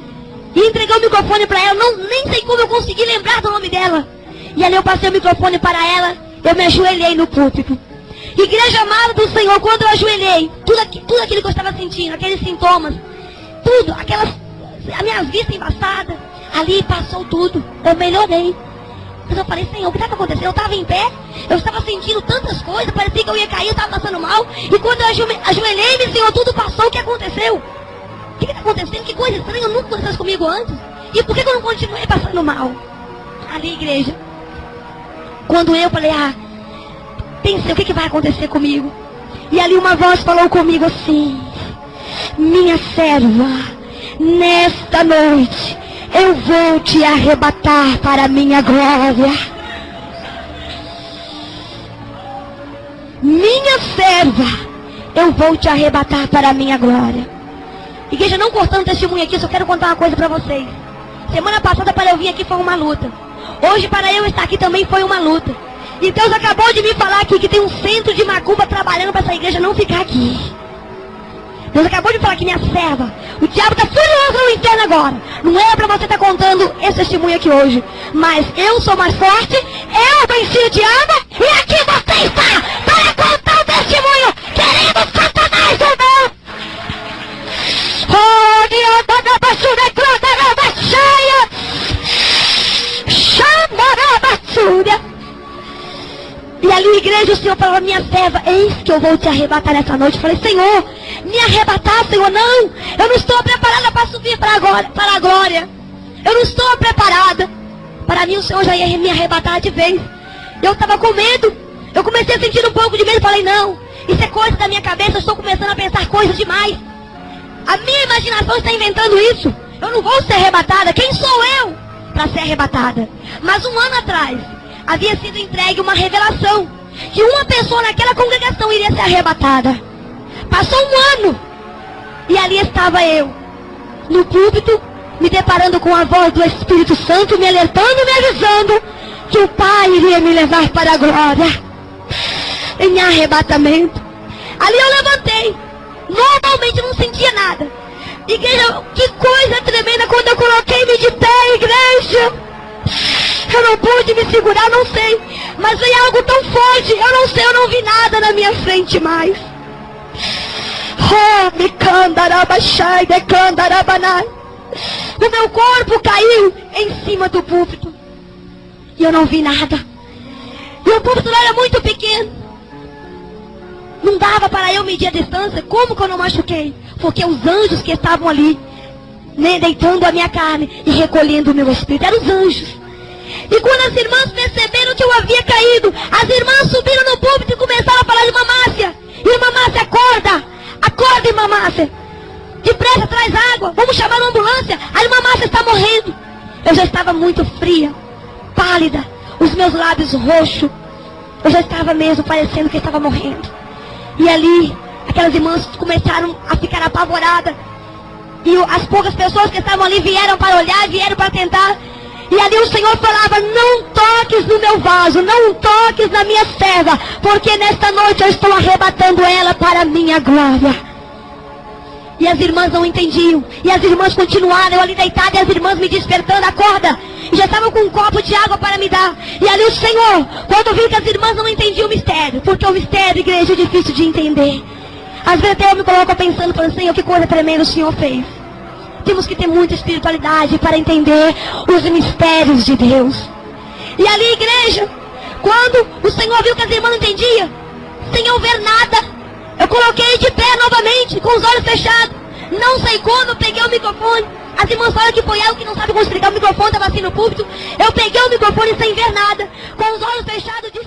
E entreguei o microfone para ela. Nem sei como eu consegui lembrar do nome dela. E ali eu passei o microfone para ela. Eu me ajoelhei no púlpito. Igreja amada do Senhor, quando eu ajoelhei, tudo aquilo que eu estava sentindo, aqueles sintomas, tudo, as minhas vistas embaçadas, ali passou tudo. Eu melhorei. Mas eu falei, Senhor, o que estava acontecendo? Eu estava em pé, eu estava sentindo tantas coisas, parecia que eu ia cair, eu estava passando mal. E quando eu ajoelhei, Senhor, tudo passou. O que aconteceu? O que está acontecendo? Que coisa estranha, nunca aconteceu isso comigo antes. E por que eu não continuei passando mal? Ali, igreja, quando eu falei, pensei, o que vai acontecer comigo? E ali uma voz falou comigo assim, minha serva, nesta noite eu vou te arrebatar para a minha glória. Minha serva, eu vou te arrebatar para a minha glória. Igreja, não cortando testemunho aqui, só quero contar uma coisa para vocês. Semana passada para eu vir aqui foi uma luta. Hoje para eu estar aqui também foi uma luta. E Deus acabou de me falar aqui que tem um centro de macumba trabalhando para essa igreja não ficar aqui. Deus acabou de falar que minha serva, o diabo está furioso no inferno agora. Não é para você estar contando esse testemunho aqui hoje. Mas eu sou mais forte, eu venci o diabo e aqui você está para contar o testemunho, querido Satanás ou não. E ali, igreja, o Senhor falou: minha serva, eis que eu vou te arrebatar nessa noite. Eu falei: Senhor, me arrebatar, Senhor? Não, eu não estou preparada para subir para a glória. Eu não estou preparada. Para mim o Senhor já ia me arrebatar de vez. Eu estava com medo. Eu comecei a sentir um pouco de medo. Falei: não, isso é coisa da minha cabeça. Eu estou começando a pensar coisas demais. A minha imaginação está inventando isso. Eu não vou ser arrebatada. Quem sou eu para ser arrebatada? Mas um ano atrás havia sido entregue uma revelação que uma pessoa naquela congregação iria ser arrebatada. Passou um ano e ali estava eu no púlpito, me deparando com a voz do Espírito Santo, me alertando, me avisando que o Pai iria me levar para a glória em arrebatamento. Ali eu levantei. Normalmente eu não sentia nada. Igreja, que coisa tremenda quando eu coloquei-me de pé, igreja. Eu não pude me segurar, não sei. Mas veio algo tão forte, eu não sei, eu não vi nada na minha frente mais. Oh, me candarabachai, me candarabanai. O meu corpo caiu em cima do púlpito. E eu não vi nada. E o púlpito era muito pequeno. Não dava para eu medir a distância. Como que eu não machuquei? Porque os anjos que estavam ali, né, deitando a minha carne e recolhendo o meu espírito, eram os anjos. E quando as irmãs perceberam que eu havia caído, as irmãs subiram no púlpito e começaram a falar: irmã Márcia, irmã Márcia, acorda, acorda, irmã Márcia, depressa, traz água, vamos chamar uma ambulância, a irmã Márcia está morrendo. Eu já estava muito fria, pálida, os meus lábios roxos, eu já estava mesmo parecendo que estava morrendo. E ali, aquelas irmãs começaram a ficar apavoradas. E as poucas pessoas que estavam ali vieram para olhar, vieram para tentar. E ali o Senhor falava: não toques no meu vaso, não toques na minha serva, porque nesta noite eu estou arrebatando ela para a minha glória. E as irmãs não entendiam. E as irmãs continuaram, eu ali deitada, e as irmãs me despertando: acorda. E já estavam com um copo de água para me dar. E ali o Senhor, quando viu que as irmãs não entendiam o mistério, porque o mistério, igreja, é difícil de entender. Às vezes até eu me coloco pensando, falando: Senhor, que coisa tremenda o Senhor fez. Temos que ter muita espiritualidade para entender os mistérios de Deus. E ali, igreja, quando o Senhor viu que as irmãs não entendiam, sem eu ver nada, eu coloquei de pé novamente, com os olhos fechados. Não sei como, eu peguei o microfone. As irmãs falam que foi eu que não sabe como explicar, o microfone estava assim no púlpito. Eu peguei o microfone sem ver nada, com os olhos fechados, disse: